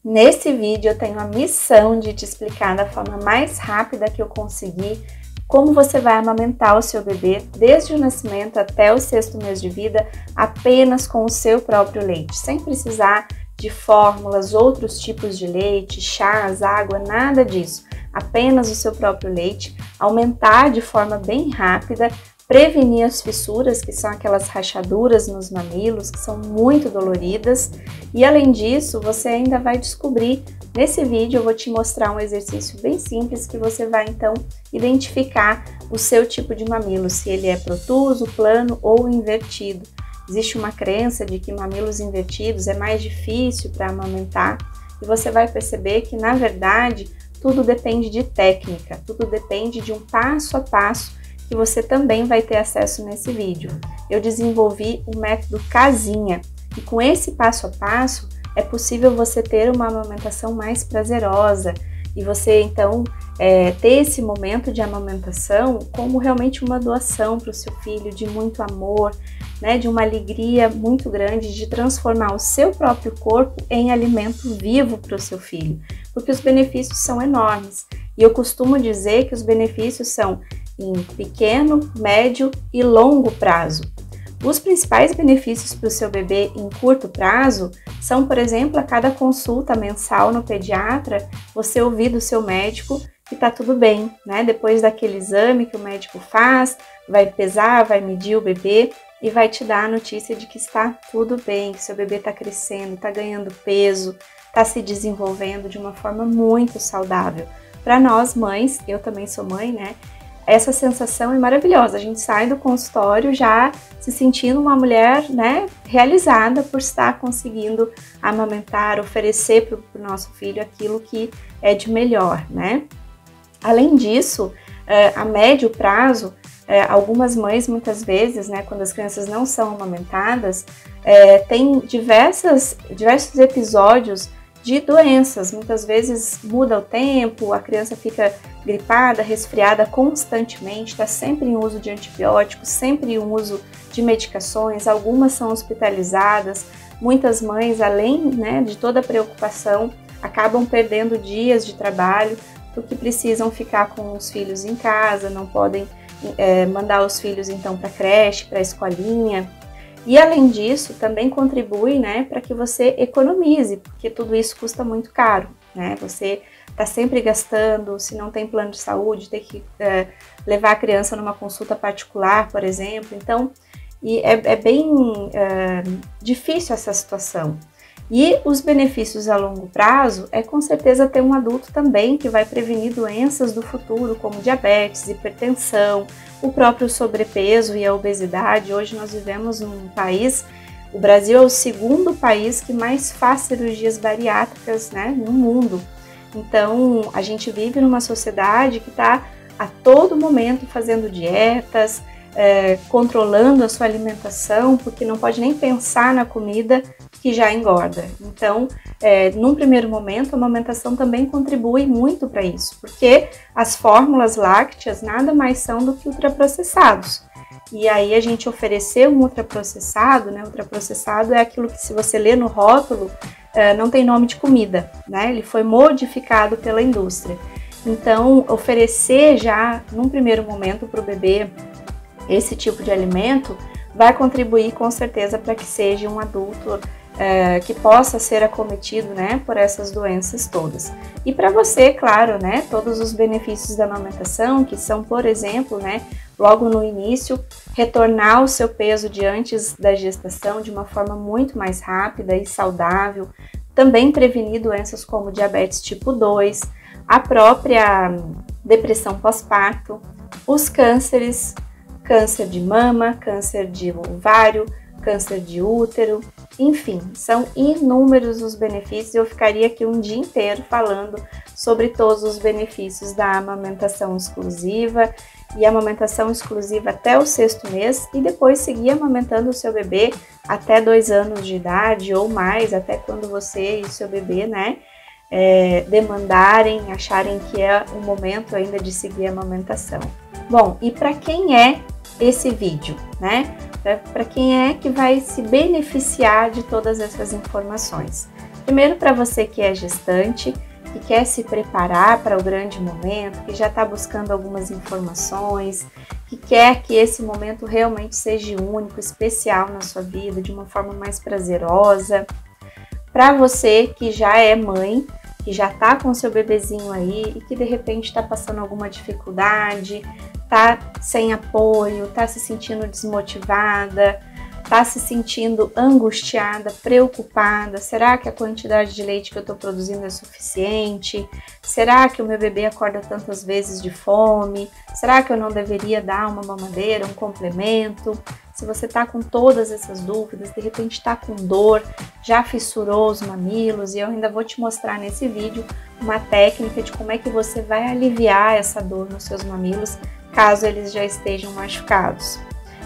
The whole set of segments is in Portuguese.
Nesse vídeo eu tenho a missão de te explicar da forma mais rápida que eu conseguir como você vai amamentar o seu bebê desde o nascimento até o 6º mês de vida apenas com o seu próprio leite, sem precisar de fórmulas, outros tipos de leite, chás, água, nada disso. Apenas o seu próprio leite, aumentar de forma bem rápida, prevenir as fissuras, que são aquelas rachaduras nos mamilos, que são muito doloridas. E além disso, você ainda vai descobrir, nesse vídeo eu vou te mostrar um exercício bem simples que você vai então identificar o seu tipo de mamilo, se ele é protuso, plano ou invertido. Existe uma crença de que mamilos invertidos é mais difícil para amamentar e você vai perceber que, na verdade, tudo depende de técnica, tudo depende de um passo a passo que você também vai ter acesso nesse vídeo. Eu desenvolvi o método casinha e com esse passo a passo é possível você ter uma amamentação mais prazerosa e você então ter esse momento de amamentação como realmente uma doação para o seu filho, de muito amor, né, de uma alegria muito grande de transformar o seu próprio corpo em alimento vivo para o seu filho, porque os benefícios são enormes. E eu costumo dizer que os benefícios são em pequeno, médio e longo prazo. Os principais benefícios para o seu bebê em curto prazo são, por exemplo, a cada consulta mensal no pediatra, você ouvir do seu médico que tá tudo bem, né? Depois daquele exame que o médico faz, vai pesar, vai medir o bebê e vai te dar a notícia de que está tudo bem, que seu bebê está crescendo, está ganhando peso, está se desenvolvendo de uma forma muito saudável. Para nós mães, eu também sou mãe, né? Essa sensação é maravilhosa, a gente sai do consultório já se sentindo uma mulher, né, realizada por estar conseguindo amamentar, oferecer para o nosso filho aquilo que é de melhor, né? Além disso, a médio prazo, algumas mães muitas vezes, né, quando as crianças não são amamentadas, tem diversos episódios de doenças, muitas vezes muda o tempo, a criança fica gripada, resfriada constantemente, está sempre em uso de antibióticos, sempre em uso de medicações, algumas são hospitalizadas, muitas mães, além, né, de toda a preocupação, acabam perdendo dias de trabalho, porque precisam ficar com os filhos em casa, não podem mandar os filhos então para a creche, para a escolinha. E além disso, também contribui, né, para que você economize, porque tudo isso custa muito caro, né? Você está sempre gastando, se não tem plano de saúde, tem que levar a criança numa consulta particular, por exemplo. Então, é bem difícil essa situação. E os benefícios a longo prazo é com certeza ter um adulto também que vai prevenir doenças do futuro, como diabetes, hipertensão, o próprio sobrepeso e a obesidade. Hoje nós vivemos num país, o Brasil é o 2º país que mais faz cirurgias bariátricas, né, no mundo. Então a gente vive numa sociedade que está a todo momento fazendo dietas, controlando a sua alimentação, porque não pode nem pensar na comida que já engorda. Então, num primeiro momento, a amamentação também contribui muito para isso, porque as fórmulas lácteas nada mais são do que ultraprocessados. E aí a gente oferecer um ultraprocessado, né? Ultraprocessado é aquilo que, se você lê no rótulo, não tem nome de comida, né? Ele foi modificado pela indústria. Então, oferecer já num primeiro momento para o bebê esse tipo de alimento vai contribuir com certeza para que seja um adulto que possa ser acometido, né, por essas doenças todas. E para você, claro, né, todos os benefícios da amamentação, que são, por exemplo, né, logo no início, retornar o seu peso de antes da gestação de uma forma muito mais rápida e saudável, também prevenir doenças como diabetes tipo 2, a própria depressão pós-parto, os cânceres, câncer de mama, câncer de ovário, câncer de útero, enfim, são inúmeros os benefícios. Eu ficaria aqui um dia inteiro falando sobre todos os benefícios da amamentação exclusiva e amamentação exclusiva até o 6º mês e depois seguir amamentando o seu bebê até 2 anos de idade ou mais, até quando você e o seu bebê, né, demandarem, acharem que é o momento ainda de seguir a amamentação. Bom, e para quem é esse vídeo, né? Para quem é que vai se beneficiar de todas essas informações? Primeiro, para você que é gestante, que quer se preparar para o grande momento, que já está buscando algumas informações, que quer que esse momento realmente seja único, especial na sua vida, de uma forma mais prazerosa. Para você que já é mãe, que já está com seu bebezinho aí e que de repente está passando alguma dificuldade, está sem apoio, está se sentindo desmotivada, está se sentindo angustiada, preocupada. Será que a quantidade de leite que eu estou produzindo é suficiente? Será que o meu bebê acorda tantas vezes de fome? Será que eu não deveria dar uma mamadeira, um complemento? Se você está com todas essas dúvidas, de repente está com dor, já fissurou os mamilos, e eu ainda vou te mostrar nesse vídeo uma técnica de como é que você vai aliviar essa dor nos seus mamilos, caso eles já estejam machucados.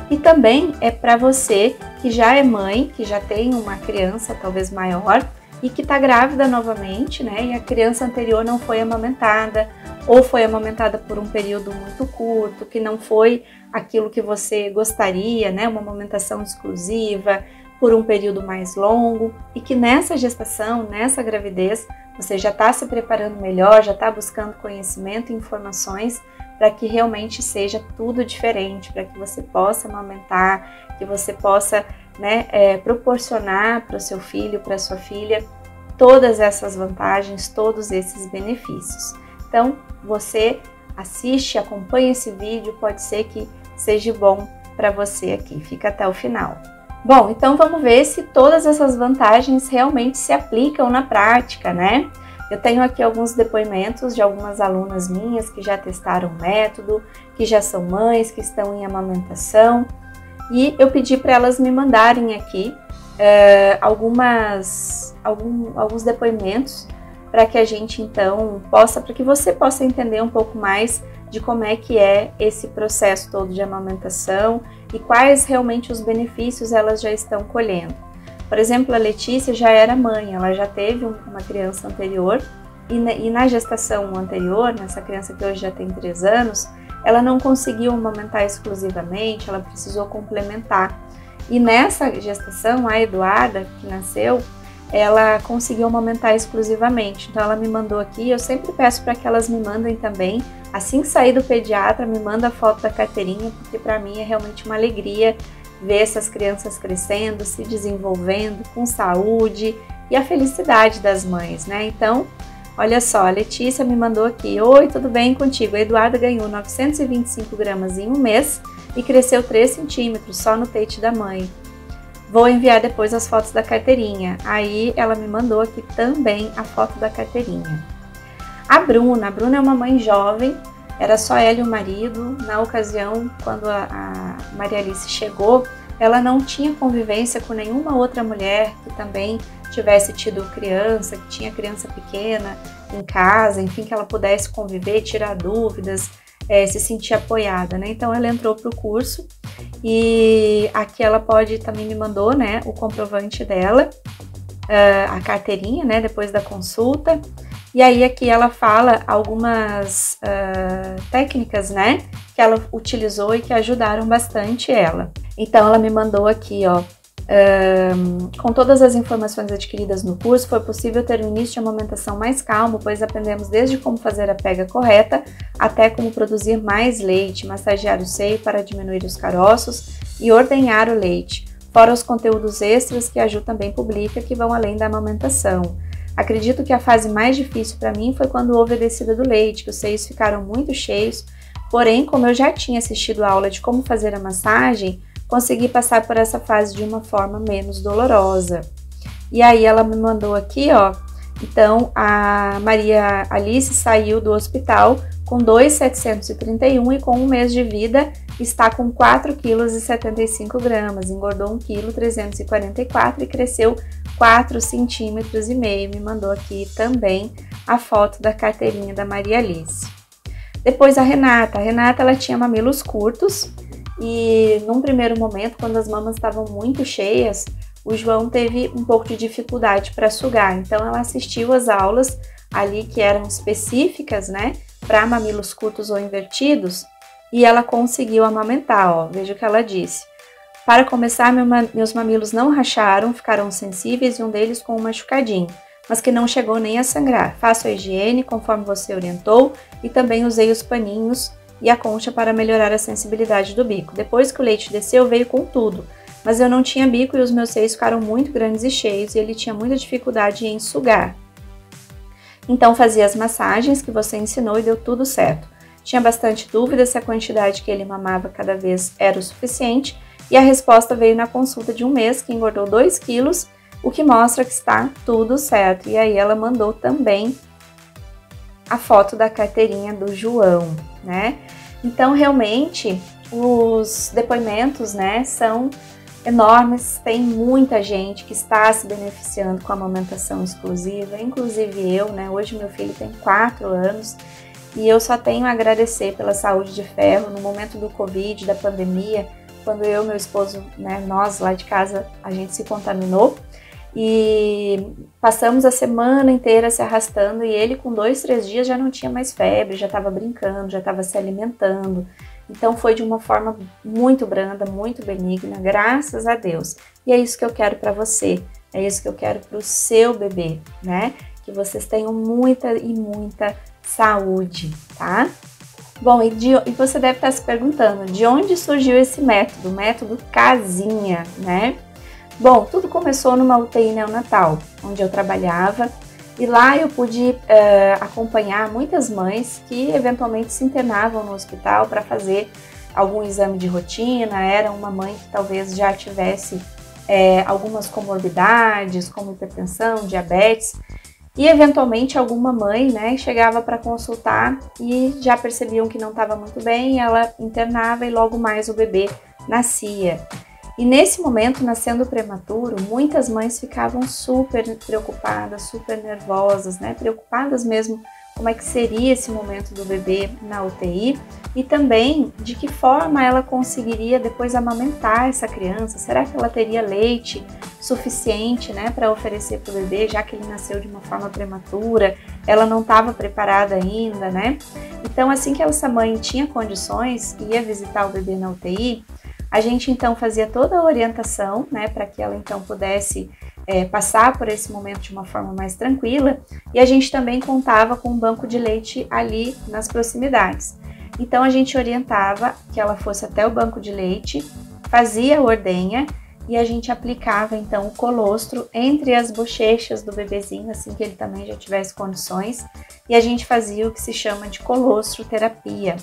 E também é para você que já é mãe, que já tem uma criança talvez maior e que está grávida novamente, né? E a criança anterior não foi amamentada ou foi amamentada por um período muito curto, que não foi aquilo que você gostaria, né? Uma amamentação exclusiva por um período mais longo e que nessa gestação, nessa gravidez, você já está se preparando melhor, já está buscando conhecimento e informações para que realmente seja tudo diferente, para que você possa amamentar, que você possa, né, proporcionar para o seu filho, para a sua filha, todas essas vantagens, todos esses benefícios. Então, você assiste, acompanha esse vídeo, pode ser que seja bom para você aqui, fica até o final. Bom, então vamos ver se todas essas vantagens realmente se aplicam na prática, né? Eu tenho aqui alguns depoimentos de algumas alunas minhas que já testaram o método, que já são mães, que estão em amamentação, e eu pedi para elas me mandarem aqui alguns depoimentos para que a gente então para que você possa entender um pouco mais de como é que é esse processo todo de amamentação e quais realmente os benefícios elas já estão colhendo. Por exemplo, a Letícia já era mãe, ela já teve uma criança anterior e na gestação anterior, nessa criança que hoje já tem 3 anos, ela não conseguiu amamentar exclusivamente, ela precisou complementar. E nessa gestação, a Eduarda, que nasceu, ela conseguiu amamentar exclusivamente. Então ela me mandou aqui, eu sempre peço para que elas me mandem também, assim que sair do pediatra, me manda a foto da carteirinha, porque para mim é realmente uma alegria ver essas crianças crescendo, se desenvolvendo com saúde e a felicidade das mães, né? Então, olha só, a Letícia me mandou aqui: oi, tudo bem contigo? A Eduarda ganhou 925 gramas em um mês e cresceu 3 centímetros só no peito da mãe. Vou enviar depois as fotos da carteirinha. Aí ela me mandou aqui também a foto da carteirinha. A Bruna é uma mãe jovem, era só ela e o marido. Na ocasião, quando a Maria Alice chegou, ela não tinha convivência com nenhuma outra mulher que também tivesse tido criança, que tinha criança pequena em casa, enfim, que ela pudesse conviver, tirar dúvidas, se sentir apoiada, né? Então ela entrou para o curso e aqui ela também me mandou, né, o comprovante dela, a carteirinha, né, depois da consulta. E aí aqui ela fala algumas técnicas, né, que ela utilizou e que ajudaram bastante ela. Então ela me mandou aqui, ó, com todas as informações adquiridas no curso, foi possível ter um início de amamentação mais calmo, pois aprendemos desde como fazer a pega correta até como produzir mais leite, massagear o seio para diminuir os caroços e ordenhar o leite, fora os conteúdos extras que a Ju também publica que vão além da amamentação. Acredito que a fase mais difícil para mim foi quando houve a descida do leite, que os seios ficaram muito cheios, porém, como eu já tinha assistido a aula de como fazer a massagem, consegui passar por essa fase de uma forma menos dolorosa. E aí ela me mandou aqui, ó, então a Maria Alice saiu do hospital com 2,731 e com 1 mês de vida está com 4,75 kg, engordou 1,344 kg e cresceu 4,5 centímetros. Me mandou aqui também a foto da carteirinha da Maria Alice. Depois a Renata ela tinha mamilos curtos e num primeiro momento, quando as mamas estavam muito cheias, o João teve um pouco de dificuldade para sugar, então ela assistiu às aulas ali que eram específicas, né, para mamilos curtos ou invertidos, e ela conseguiu amamentar, ó, veja o que ela disse. Para começar, meus mamilos não racharam, ficaram sensíveis e um deles com um machucadinho. mas que não chegou nem a sangrar. Faço a higiene conforme você orientou e também usei os paninhos e a concha para melhorar a sensibilidade do bico. Depois que o leite desceu, veio com tudo, mas eu não tinha bico e os meus seios ficaram muito grandes e cheios e ele tinha muita dificuldade em sugar. Então fazia as massagens que você ensinou e deu tudo certo. Tinha bastante dúvida se a quantidade que ele mamava cada vez era o suficiente e a resposta veio na consulta de um mês, que engordou 2 quilos, o que mostra que está tudo certo. E aí ela mandou também a foto da carteirinha do João, né? Então realmente os depoimentos, né, são enormes, tem muita gente que está se beneficiando com a amamentação exclusiva, inclusive eu, né? Hoje meu filho tem 4 anos e eu só tenho a agradecer pela saúde de ferro no momento do Covid, da pandemia, quando eu e meu esposo, né, nós lá de casa, a gente se contaminou e passamos a semana inteira se arrastando e ele com 2, 3 dias já não tinha mais febre, já estava brincando, já estava se alimentando. Então foi de uma forma muito branda, muito benigna, graças a Deus. E é isso que eu quero para você, é isso que eu quero para o seu bebê, né? Que vocês tenham muita e muita saúde, tá? Bom, e você deve estar se perguntando, de onde surgiu esse método? Método casinha, né? Bom, tudo começou numa UTI neonatal, onde eu trabalhava, e lá eu pude acompanhar muitas mães que eventualmente se internavam no hospital para fazer algum exame de rotina. Era uma mãe que talvez já tivesse algumas comorbidades, como hipertensão, diabetes, e eventualmente alguma mãe, né, chegava para consultar e já percebiam que não estava muito bem, ela internava e logo mais o bebê nascia. E nesse momento, nascendo prematuro, muitas mães ficavam super preocupadas, super nervosas, né? Preocupadas mesmo como é que seria esse momento do bebê na UTI e também de que forma ela conseguiria depois amamentar essa criança. Será que ela teria leite suficiente, né, para oferecer para o bebê, já que ele nasceu de uma forma prematura, ela não estava preparada ainda, né? Então, assim que essa mãe tinha condições e ia visitar o bebê na UTI, a gente então fazia toda a orientação, né, para que ela então pudesse passar por esse momento de uma forma mais tranquila, e a gente também contava com um banco de leite ali nas proximidades. Então a gente orientava que ela fosse até o banco de leite, fazia a ordenha e a gente aplicava então o colostro entre as bochechas do bebezinho, assim que ele também já tivesse condições, e a gente fazia o que se chama de colostroterapia.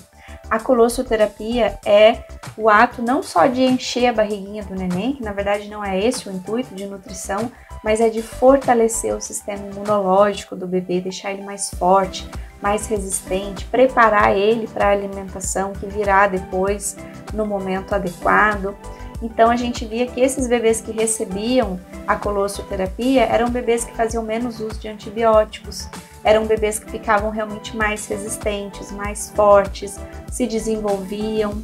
A colostroterapia é o ato não só de encher a barriguinha do neném, que na verdade não é esse o intuito de nutrição, mas é de fortalecer o sistema imunológico do bebê, deixar ele mais forte, mais resistente, preparar ele para a alimentação que virá depois no momento adequado. Então a gente via que esses bebês que recebiam a colostroterapia eram bebês que faziam menos uso de antibióticos, eram bebês que ficavam realmente mais resistentes, mais fortes, se desenvolviam.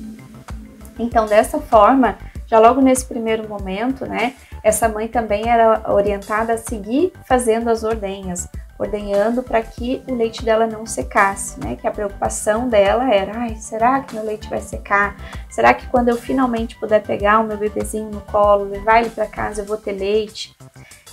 Então dessa forma, já logo nesse primeiro momento, né, essa mãe também era orientada a seguir fazendo as ordenhas, ordenhando para que o leite dela não secasse, né? Que a preocupação dela era, ai, será que meu leite vai secar? Será que quando eu finalmente puder pegar o meu bebezinho no colo, levar ele para casa, eu vou ter leite?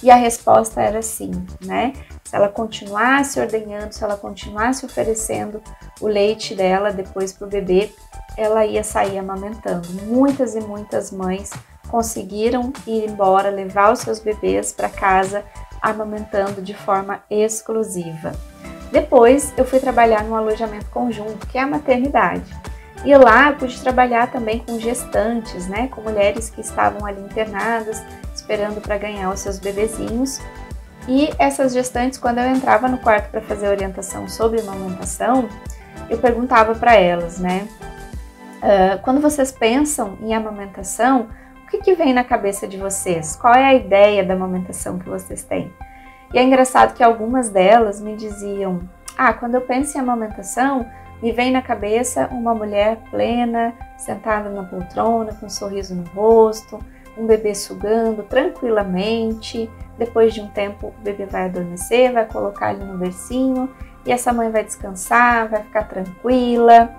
E a resposta era sim, né? Se ela continuasse ordenhando, se ela continuasse oferecendo o leite dela depois para o bebê, ela ia sair amamentando. Muitas e muitas mães conseguiram ir embora, levar os seus bebês para casa amamentando de forma exclusiva. Depois eu fui trabalhar num alojamento conjunto, que é a maternidade. E lá eu pude trabalhar também com gestantes, né, com mulheres que estavam ali internadas, esperando para ganhar os seus bebezinhos. E essas gestantes, quando eu entrava no quarto para fazer orientação sobre amamentação, eu perguntava para elas, né, quando vocês pensam em amamentação, o que vem na cabeça de vocês? Qual é a ideia da amamentação que vocês têm? E é engraçado que algumas delas me diziam, quando eu penso em amamentação, me vem na cabeça uma mulher plena, sentada na poltrona, com um sorriso no rosto, um bebê sugando tranquilamente. Depois de um tempo, o bebê vai adormecer, vai colocar ele no bercinho e essa mãe vai descansar, vai ficar tranquila.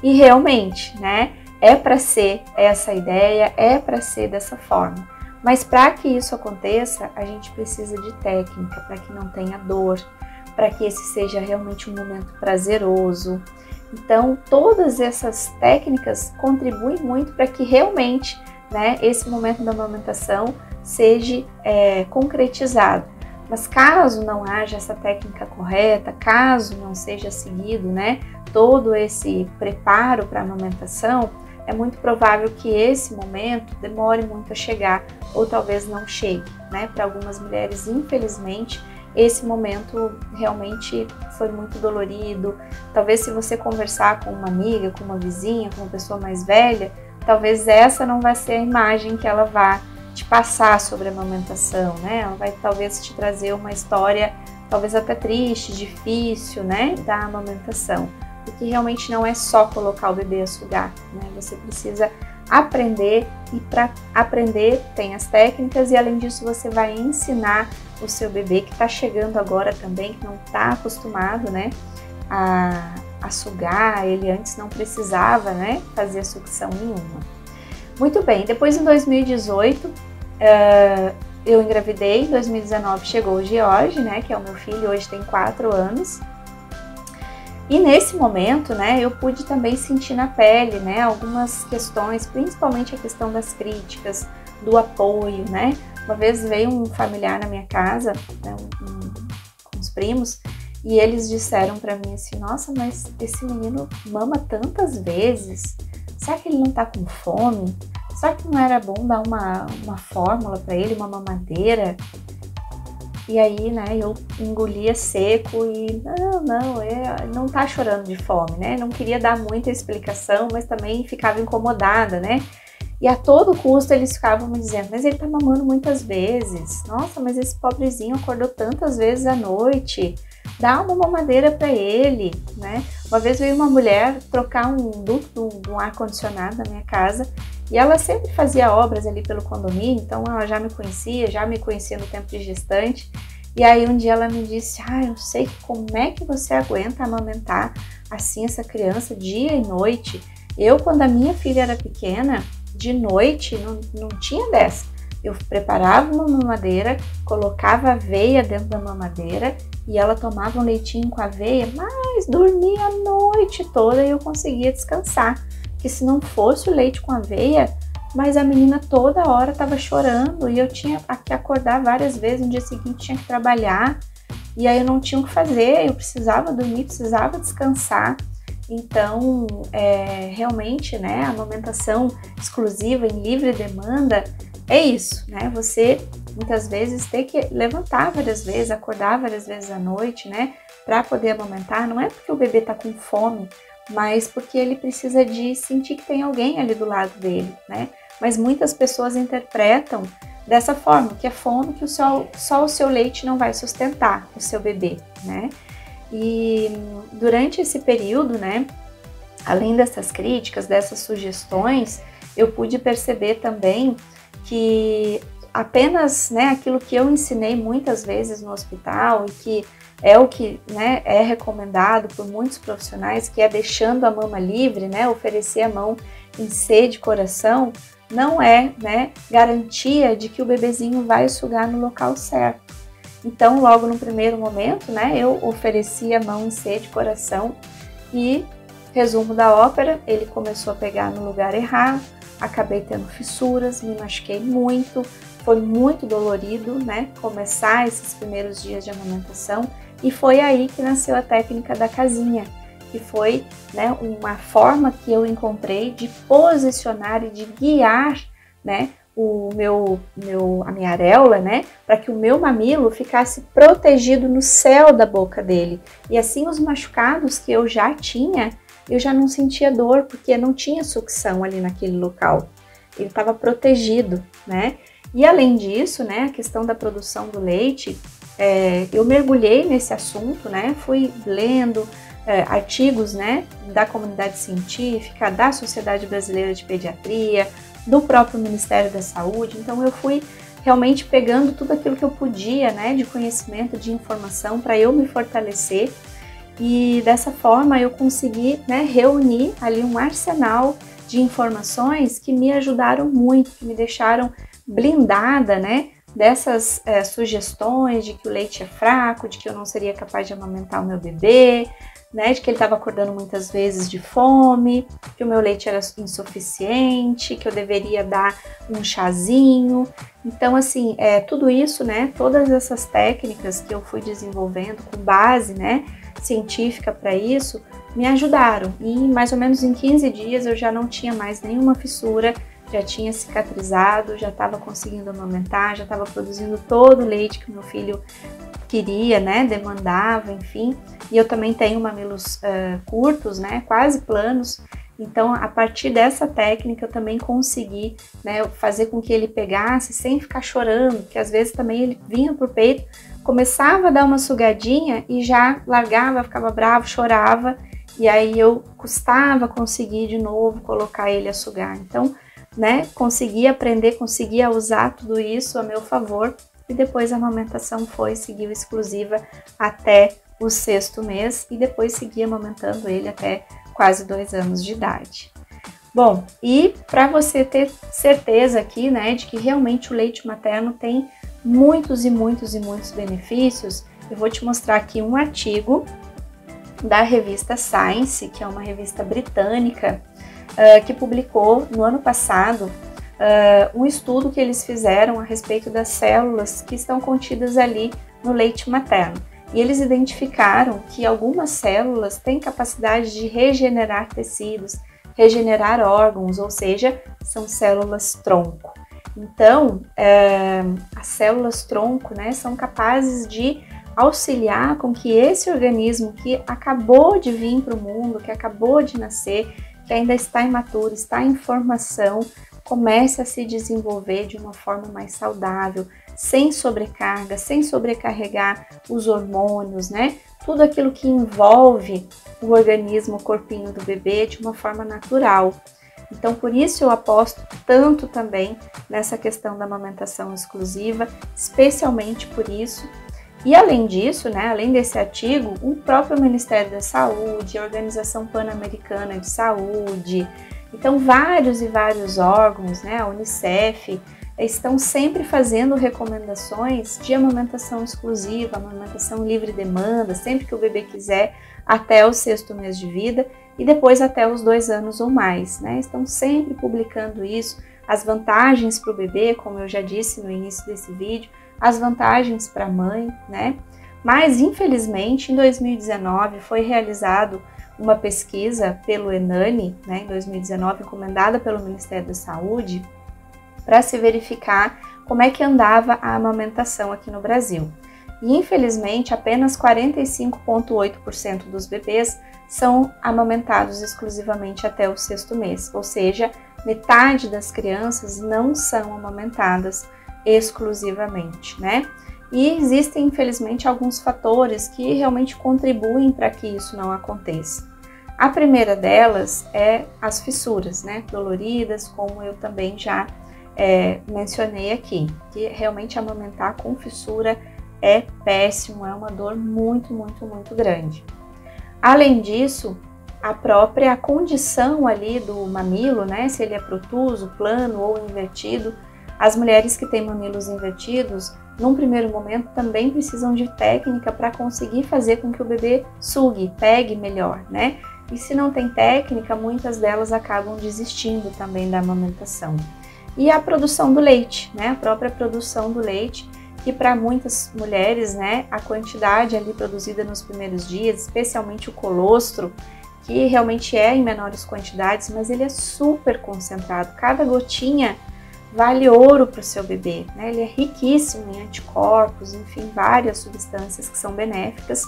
E realmente, né? É para ser essa ideia, é para ser dessa forma. Mas para que isso aconteça, a gente precisa de técnica, para que não tenha dor, para que esse seja realmente um momento prazeroso. Então, todas essas técnicas contribuem muito para que realmente, né, esse momento da amamentação seja concretizado. Mas caso não haja essa técnica correta, caso não seja seguido, né, todo esse preparo para a amamentação, é muito provável que esse momento demore muito a chegar, ou talvez não chegue, né? Para algumas mulheres, infelizmente, esse momento realmente foi muito dolorido. Talvez se você conversar com uma amiga, com uma vizinha, com uma pessoa mais velha, talvez essa não vai ser a imagem que ela vá te passar sobre a amamentação, né? Ela vai talvez te trazer uma história, talvez até triste, difícil, né? Da amamentação. Porque realmente não é só colocar o bebê a sugar, né? Você precisa aprender, e para aprender tem as técnicas, e além disso você vai ensinar o seu bebê que está chegando agora também, que não está acostumado, né, a sugar. Ele antes não precisava, né, fazer sucção nenhuma. Muito bem, depois em 2018 eu engravidei, em 2019 chegou o George, né, que é o meu filho, hoje tem 4 anos. E nesse momento, né, eu pude também sentir na pele, né, algumas questões, principalmente a questão das críticas, do apoio, né. Uma vez veio um familiar na minha casa, né, com os primos, e eles disseram para mim assim: nossa, mas esse menino mama tantas vezes, será que ele não tá com fome? Será que não era bom dar uma fórmula para ele, uma mamadeira? E aí, né, eu engolia seco e não tá chorando de fome, né? Não queria dar muita explicação, mas também ficava incomodada, né? E a todo custo eles ficavam me dizendo: mas ele tá mamando muitas vezes. Nossa, mas esse pobrezinho acordou tantas vezes à noite. Dá uma mamadeira para ele, né? Uma vez veio uma mulher trocar um duto de um ar-condicionado na minha casa, e ela sempre fazia obras ali pelo condomínio, então ela já me conhecia no tempo de gestante. E aí um dia ela me disse: eu não sei como é que você aguenta amamentar assim essa criança dia e noite. Eu, quando a minha filha era pequena, de noite não tinha dessa. Eu preparava uma mamadeira, colocava aveia dentro da mamadeira e ela tomava um leitinho com aveia, mas dormia a noite toda e eu conseguia descansar. Porque se não fosse o leite com aveia, mas a menina toda hora estava chorando e eu tinha que acordar várias vezes, no dia seguinte tinha que trabalhar e aí eu não tinha o que fazer, eu precisava dormir, precisava descansar. Então, realmente, né, a amamentação exclusiva em livre demanda é isso, né? Você muitas vezes tem que levantar várias vezes, acordar várias vezes à noite, né, para poder amamentar. Não é porque o bebê está com fome, mas porque ele precisa de sentir que tem alguém ali do lado dele, né? Mas muitas pessoas interpretam dessa forma, que é fome, que só o seu leite não vai sustentar o seu bebê, né? E durante esse período, né, além dessas críticas, dessas sugestões, eu pude perceber também que apenas, né, aquilo que eu ensinei muitas vezes no hospital e que é o que, né, é recomendado por muitos profissionais, que é deixando a mama livre, né, oferecer a mão em C de coração, não é, né, garantia de que o bebezinho vai sugar no local certo. Então, logo no primeiro momento, né, eu ofereci a mão em C de coração e, resumo da ópera, ele começou a pegar no lugar errado, acabei tendo fissuras, me machuquei muito, foi muito dolorido, né, começar esses primeiros dias de amamentação, e foi aí que nasceu a técnica da casinha, que foi, né, uma forma que eu encontrei de posicionar e de guiar, né, a minha areola, né, para que o meu mamilo ficasse protegido no céu da boca dele. E assim os machucados que eu já tinha, eu já não sentia dor, porque não tinha sucção ali naquele local. Ele estava protegido, né? E além disso, né, a questão da produção do leite, eu mergulhei nesse assunto, né? Fui lendo artigos, né, da comunidade científica, da Sociedade Brasileira de Pediatria, do próprio Ministério da Saúde. Então eu fui realmente pegando tudo aquilo que eu podia, né, de conhecimento, de informação, para eu me fortalecer, e dessa forma eu consegui, né, reunir ali um arsenal de informações que me ajudaram muito, que me deixaram blindada, né, dessas sugestões de que o leite é fraco, de que eu não seria capaz de amamentar o meu bebê, né, de que ele estava acordando muitas vezes de fome, que o meu leite era insuficiente, que eu deveria dar um chazinho. Então, assim, tudo isso, né, todas essas técnicas que eu fui desenvolvendo com base, né, científica para isso, me ajudaram. E mais ou menos em 15 dias eu já não tinha mais nenhuma fissura, já tinha cicatrizado, já estava conseguindo amamentar, já estava produzindo todo o leite que meu filho queria, né, demandava, enfim. E eu também tenho mamilos curtos, né, quase planos. Então, a partir dessa técnica, eu também consegui, né, fazer com que ele pegasse sem ficar chorando, porque às vezes também ele vinha pro peito, começava a dar uma sugadinha e já largava, ficava bravo, chorava, e aí eu custava conseguir de novo colocar ele a sugar. Então, né, consegui aprender, conseguia usar tudo isso a meu favor, e depois a amamentação seguiu exclusiva até o 6º mês, e depois segui amamentando ele até quase 2 anos de idade. Bom, e para você ter certeza aqui, né, de que realmente o leite materno tem muitos e muitos e muitos benefícios, eu vou te mostrar aqui um artigo da revista Science, que é uma revista britânica, que publicou no ano passado um estudo que eles fizeram a respeito das células que estão contidas ali no leite materno. E eles identificaram que algumas células têm capacidade de regenerar tecidos, regenerar órgãos, ou seja, são células tronco. Então, as células tronco, né, são capazes de auxiliar com que esse organismo que acabou de vir para o mundo, que acabou de nascer, que ainda está imaturo, está em formação, comece a se desenvolver de uma forma mais saudável, sem sobrecarga, sem sobrecarregar os hormônios, né? Tudo aquilo que envolve o organismo, o corpinho do bebê de uma forma natural. Então, por isso eu aposto tanto também nessa questão da amamentação exclusiva, especialmente por isso. E além disso, né, além desse artigo, o próprio Ministério da Saúde, a Organização Pan-Americana de Saúde, então vários e vários órgãos, né, a Unicef, estão sempre fazendo recomendações de amamentação exclusiva, amamentação livre demanda, sempre que o bebê quiser, até o 6º mês de vida e depois até os 2 anos ou mais, né? Estão sempre publicando isso, as vantagens para o bebê, como eu já disse no início desse vídeo, as vantagens para a mãe, né? Mas, infelizmente, em 2019 foi realizado uma pesquisa pelo ENANI, né, em 2019, encomendada pelo Ministério da Saúde, para se verificar como é que andava a amamentação aqui no Brasil. E, infelizmente, apenas 45,8% dos bebês são amamentados exclusivamente até o 6º mês, ou seja, metade das crianças não são amamentadas exclusivamente, né? E existem, infelizmente, alguns fatores que realmente contribuem para que isso não aconteça. A primeira delas é as fissuras, né? Doloridas, como eu também já mencionei aqui, que realmente amamentar com fissura é péssimo, é uma dor muito, muito, muito grande. Além disso, a própria condição ali do mamilo, né? Se ele é protuso, plano ou invertido, as mulheres que têm mamilos invertidos, num primeiro momento, também precisam de técnica para conseguir fazer com que o bebê sugue, pegue melhor, né? E se não tem técnica, muitas delas acabam desistindo também da amamentação. E a produção do leite, né? A própria produção do leite, que para muitas mulheres, né, a quantidade ali produzida nos primeiros dias, especialmente o colostro, que realmente é em menores quantidades, mas ele é super concentrado. Cada gotinha vale ouro para o seu bebê, né? Ele é riquíssimo em anticorpos, enfim, várias substâncias que são benéficas.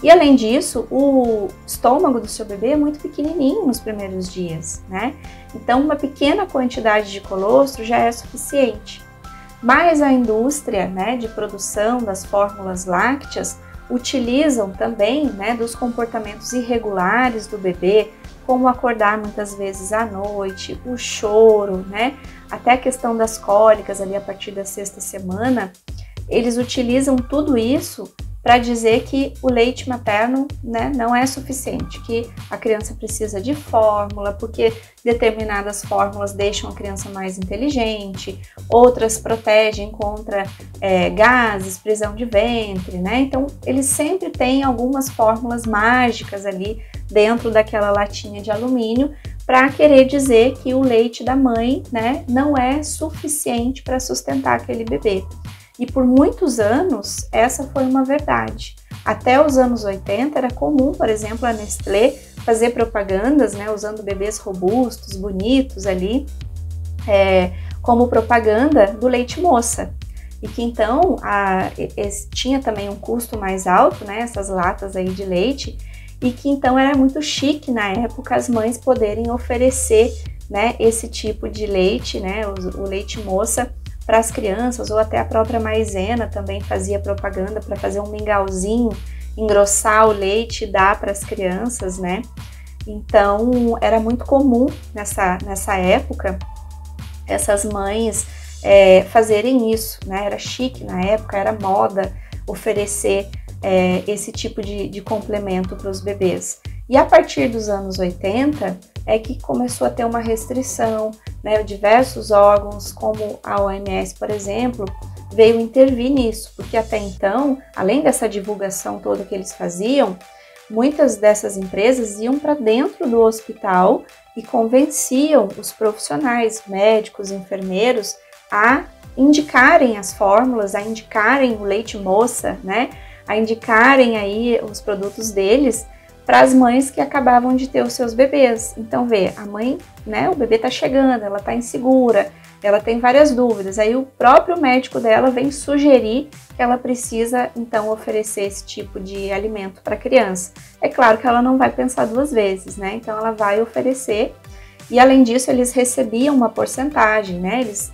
E além disso, o estômago do seu bebê é muito pequenininho nos primeiros dias, né? Então, uma pequena quantidade de colostro já é suficiente. Mas a indústria, né, de produção das fórmulas lácteas utilizam também, né, dos comportamentos irregulares do bebê, como acordar muitas vezes à noite, o choro, né, até a questão das cólicas ali a partir da 6ª semana. Eles utilizam tudo isso para dizer que o leite materno, né, não é suficiente, que a criança precisa de fórmula, porque determinadas fórmulas deixam a criança mais inteligente, outras protegem contra gases, prisão de ventre, né? Então, eles sempre têm algumas fórmulas mágicas ali dentro daquela latinha de alumínio para querer dizer que o leite da mãe, né, não é suficiente para sustentar aquele bebê. E por muitos anos, essa foi uma verdade. Até os anos 80 era comum, por exemplo, a Nestlé fazer propagandas, né, usando bebês robustos, bonitos ali, como propaganda do leite moça. E que então tinha também um custo mais alto, né, essas latas aí de leite, e que então era muito chique na época as mães poderem oferecer, né, esse tipo de leite, né, o leite moça, para as crianças, ou até a própria Maizena também fazia propaganda para fazer um mingauzinho, engrossar o leite e dar para as crianças, né? Então, era muito comum nessa época essas mães fazerem isso, né? Era chique na época, era moda oferecer esse tipo de complemento para os bebês. E a partir dos anos 80 é que começou a ter uma restrição, né? Diversos órgãos, como a OMS, por exemplo, veio intervir nisso, porque até então, além dessa divulgação toda que eles faziam, muitas dessas empresas iam para dentro do hospital e convenciam os profissionais, médicos, enfermeiros, a indicarem as fórmulas, a indicarem o leite moça, né? A indicarem aí os produtos deles para as mães que acabavam de ter os seus bebês. Então, vê, a mãe, né, o bebê tá chegando, ela tá insegura, ela tem várias dúvidas, aí o próprio médico dela vem sugerir que ela precisa, então, oferecer esse tipo de alimento para a criança. É claro que ela não vai pensar duas vezes, né, então ela vai oferecer, e além disso, eles recebiam uma porcentagem, né, eles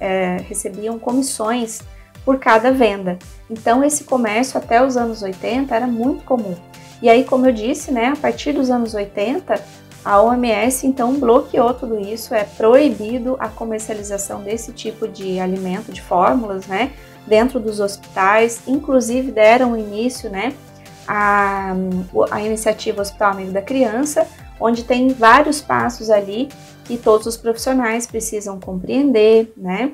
recebiam comissões por cada venda. Então, esse comércio até os anos 80 era muito comum. E aí, como eu disse, né, a partir dos anos 80, a OMS então bloqueou tudo isso, é proibido a comercialização desse tipo de alimento, de fórmulas, né, dentro dos hospitais. Inclusive deram início, né, a iniciativa Hospital Amigo da Criança, onde tem vários passos ali que todos os profissionais precisam compreender, né,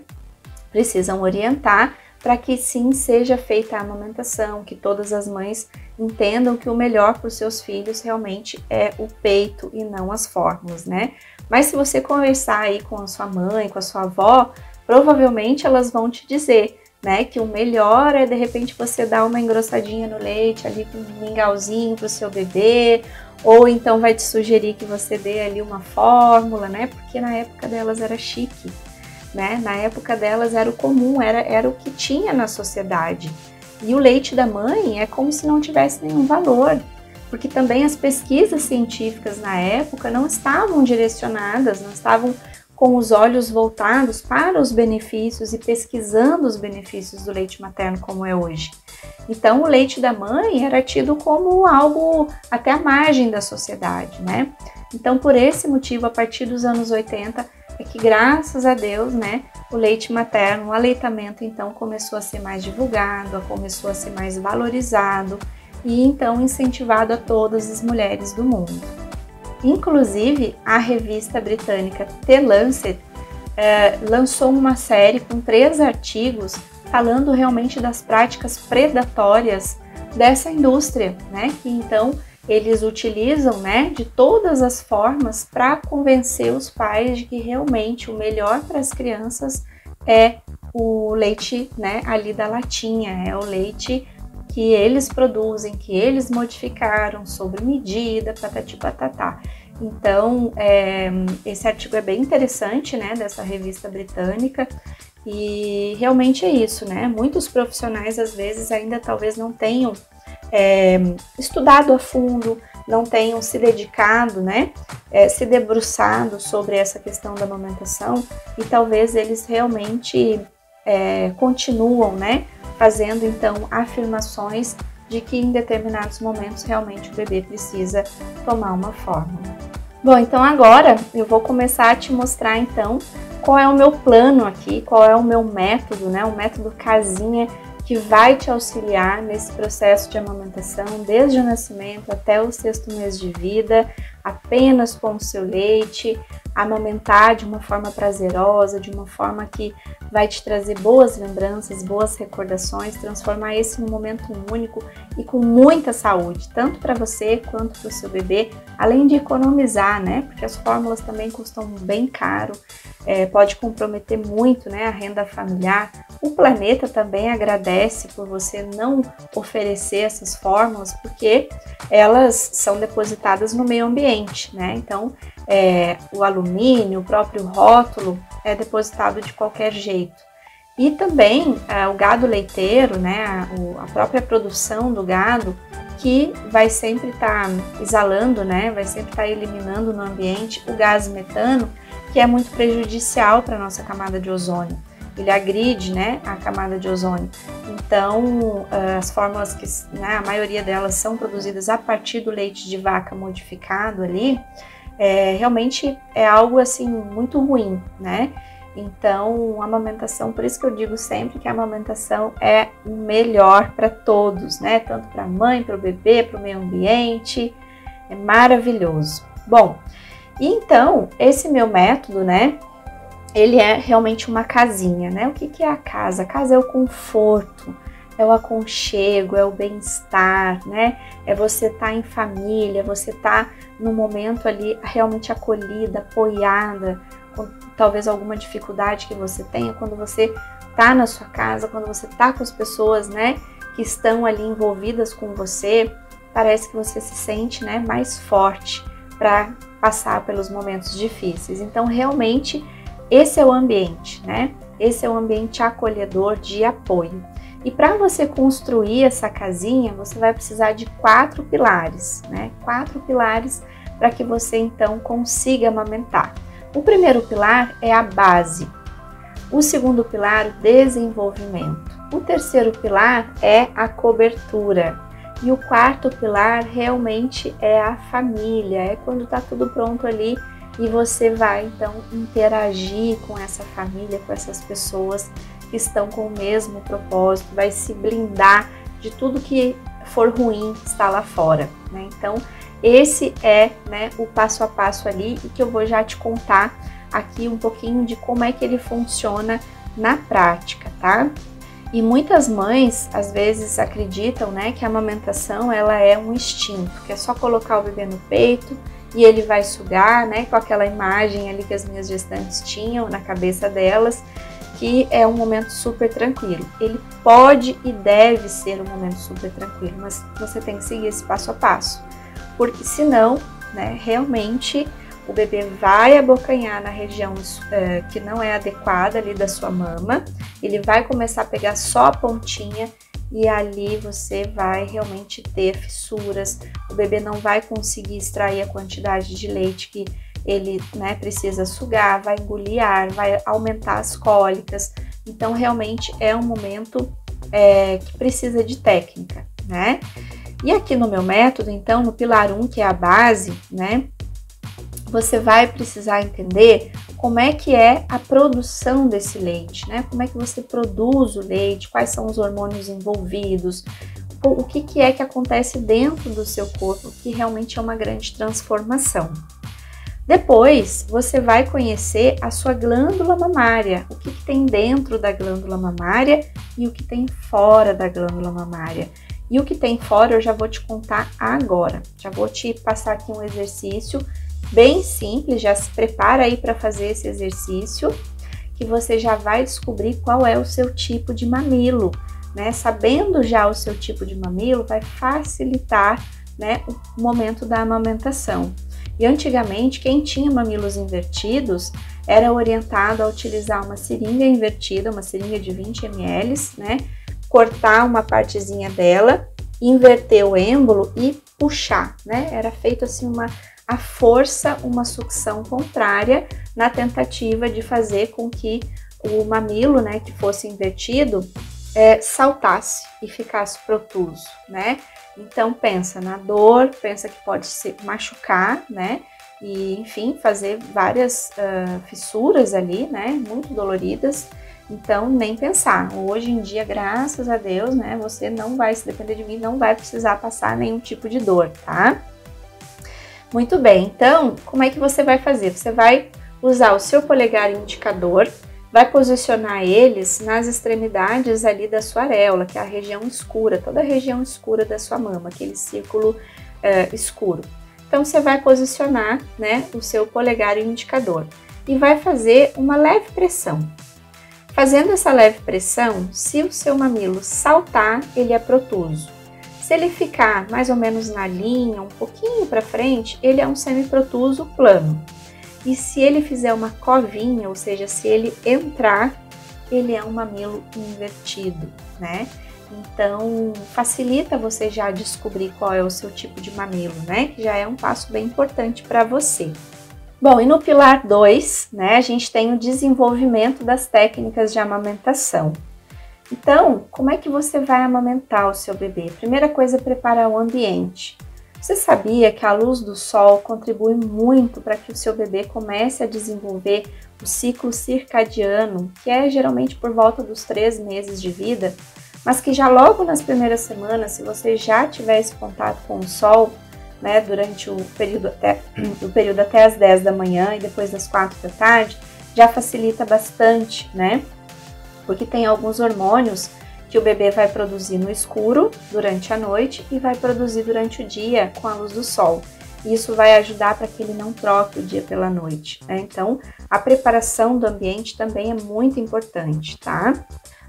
precisam orientar, para que sim seja feita a amamentação, que todas as mães entendam que o melhor para os seus filhos realmente é o peito e não as fórmulas, né? Mas se você conversar aí com a sua mãe, com a sua avó, provavelmente elas vão te dizer, né, que o melhor é de repente você dar uma engrossadinha no leite ali com um mingauzinho para o seu bebê, ou então vai te sugerir que você dê ali uma fórmula, né? Porque na época delas era chique. Né? Na época delas era o comum, era o que tinha na sociedade. E o leite da mãe é como se não tivesse nenhum valor, porque também as pesquisas científicas na época não estavam direcionadas, não estavam com os olhos voltados para os benefícios e pesquisando os benefícios do leite materno como é hoje. Então o leite da mãe era tido como algo até à margem da sociedade, né? Então por esse motivo, a partir dos anos 80, é que graças a Deus, né, o leite materno, o aleitamento então começou a ser mais divulgado, começou a ser mais valorizado e então incentivado a todas as mulheres do mundo. Inclusive, a revista britânica The Lancet lançou uma série com 3 artigos falando realmente das práticas predatórias dessa indústria, né, que então eles utilizam, né, de todas as formas para convencer os pais de que realmente o melhor para as crianças é o leite, né, ali da latinha, é o leite que eles produzem, que eles modificaram sob medida, patati patatá. Então, esse artigo é bem interessante, né, dessa revista britânica, e realmente é isso, né, muitos profissionais às vezes ainda talvez não tenham estudado a fundo, não tenham se dedicado, né, se debruçado sobre essa questão da amamentação, e talvez eles realmente continuam, né, fazendo então afirmações de que em determinados momentos realmente o bebê precisa tomar uma fórmula. Bom, então agora eu vou começar a te mostrar então qual é o meu plano aqui, qual é o meu método, né, o método casinha que vai te auxiliar nesse processo de amamentação, desde o nascimento até o 6º mês de vida, apenas com o seu leite, amamentar de uma forma prazerosa, de uma forma que vai te trazer boas lembranças, boas recordações, transformar esse num momento único e com muita saúde, tanto para você quanto para o seu bebê, além de economizar, né? Porque as fórmulas também custam bem caro, pode comprometer muito, né, a renda familiar. O planeta também agradece por você não oferecer essas fórmulas, porque elas são depositadas no meio ambiente, né? Então, o alumínio, o próprio rótulo é depositado de qualquer jeito. E também o gado leiteiro, né, a própria produção do gado, que vai sempre estar exalando, né, vai sempre estar eliminando no ambiente o gás metano, que é muito prejudicial para a nossa camada de ozônio. Ele agride, né, a camada de ozônio. Então, as fórmulas, né, a maioria delas são produzidas a partir do leite de vaca modificado ali, realmente é algo assim muito ruim, né? Então, a amamentação, por isso que eu digo sempre que a amamentação é o melhor para todos, né? Tanto para a mãe, para o bebê, para o meio ambiente, é maravilhoso. Bom, então, esse meu método, né? Ele é realmente uma casinha, né? O que é a casa? A casa é o conforto, é o aconchego, é o bem-estar, né? É você estar em família, você estar num momento ali realmente acolhida, apoiada, com talvez alguma dificuldade que você tenha, quando você tá na sua casa, quando você tá com as pessoas, né, que estão ali envolvidas com você, parece que você se sente, né, mais forte para passar pelos momentos difíceis. Então, realmente, esse é o ambiente, né? Esse é o ambiente acolhedor de apoio. E para você construir essa casinha, você vai precisar de 4 pilares, né? 4 pilares para que você então consiga amamentar. O primeiro pilar é a base. O segundo pilar, o desenvolvimento. O terceiro pilar é a cobertura. E o quarto pilar realmente é a família, é quando está tudo pronto ali e você vai então interagir com essa família, com essas pessoas que estão com o mesmo propósito, vai se blindar de tudo que for ruim que está lá fora, né? Então, esse é, né, o passo a passo ali e que eu vou já te contar aqui um pouquinho de como é que ele funciona na prática, tá? E muitas mães, às vezes, acreditam, né, que a amamentação ela é um instinto, que é só colocar o bebê no peito e ele vai sugar, né, com aquela imagem ali que as minhas gestantes tinham na cabeça delas, que é um momento super tranquilo. Ele pode e deve ser um momento super tranquilo, mas você tem que seguir esse passo a passo, porque senão, né, realmente o bebê vai abocanhar na região que não é adequada ali da sua mama, ele vai começar a pegar só a pontinha e ali você vai realmente ter fissuras, o bebê não vai conseguir extrair a quantidade de leite que ele, né, precisa sugar, vai engolir ar, vai aumentar as cólicas. Então, realmente é um momento que precisa de técnica, né? E aqui no meu método, então, no pilar 1, que é a base, né? Você vai precisar entender como é que é a produção desse leite, né? Como é que você produz o leite, quais são os hormônios envolvidos, o que é que acontece dentro do seu corpo, que realmente é uma grande transformação. Depois, você vai conhecer a sua glândula mamária, o que tem dentro da glândula mamária e o que tem fora da glândula mamária. E o que tem fora eu já vou te contar agora. Já vou te passar aqui um exercício bem simples, já se prepara aí para fazer esse exercício, que você já vai descobrir qual é o seu tipo de mamilo, né? Sabendo já o seu tipo de mamilo, vai facilitar, né, o momento da amamentação. E antigamente, quem tinha mamilos invertidos era orientado a utilizar uma seringa invertida, uma seringa de 20 ml, né? Cortar uma partezinha dela, inverter o êmbolo e puxar, né? Era feito assim a força, uma sucção contrária na tentativa de fazer com que o mamilo, né, que fosse invertido, saltasse e ficasse protuso, né? Então pensa na dor, pensa que pode se machucar, né? E enfim, fazer várias fissuras ali, né? Muito doloridas. Então, nem pensar. Hoje em dia, graças a Deus, né, você não vai, se depender de mim, não vai precisar passar nenhum tipo de dor, tá? Muito bem, então, como é que você vai fazer? Você vai usar o seu polegar e indicador, vai posicionar eles nas extremidades ali da sua areola, que é a região escura, toda a região escura da sua mama, aquele círculo escuro. Então, você vai posicionar, né, o seu polegar e indicador e vai fazer uma leve pressão. Fazendo essa leve pressão, se o seu mamilo saltar, ele é protuso. Se ele ficar mais ou menos na linha, um pouquinho para frente, ele é um semiprotuso plano. E se ele fizer uma covinha, ou seja, se ele entrar, ele é um mamilo invertido, né? Então, facilita você já descobrir qual é o seu tipo de mamilo, né? Que já é um passo bem importante para você. Bom, e no pilar 2, né, a gente tem o desenvolvimento das técnicas de amamentação. Então, como é que você vai amamentar o seu bebê? Primeira coisa é preparar o ambiente. Você sabia que a luz do sol contribui muito para que o seu bebê comece a desenvolver o ciclo circadiano, que é geralmente por volta dos 3 meses de vida, mas que já logo nas primeiras semanas, se você já tiver esse contato com o sol, né, durante o período até as 10 da manhã e depois das 4 da tarde, já facilita bastante, né? Porque tem alguns hormônios que o bebê vai produzir no escuro durante a noite e vai produzir durante o dia com a luz do sol. Isso vai ajudar para que ele não troque o dia pela noite, né? Então, a preparação do ambiente também é muito importante, tá?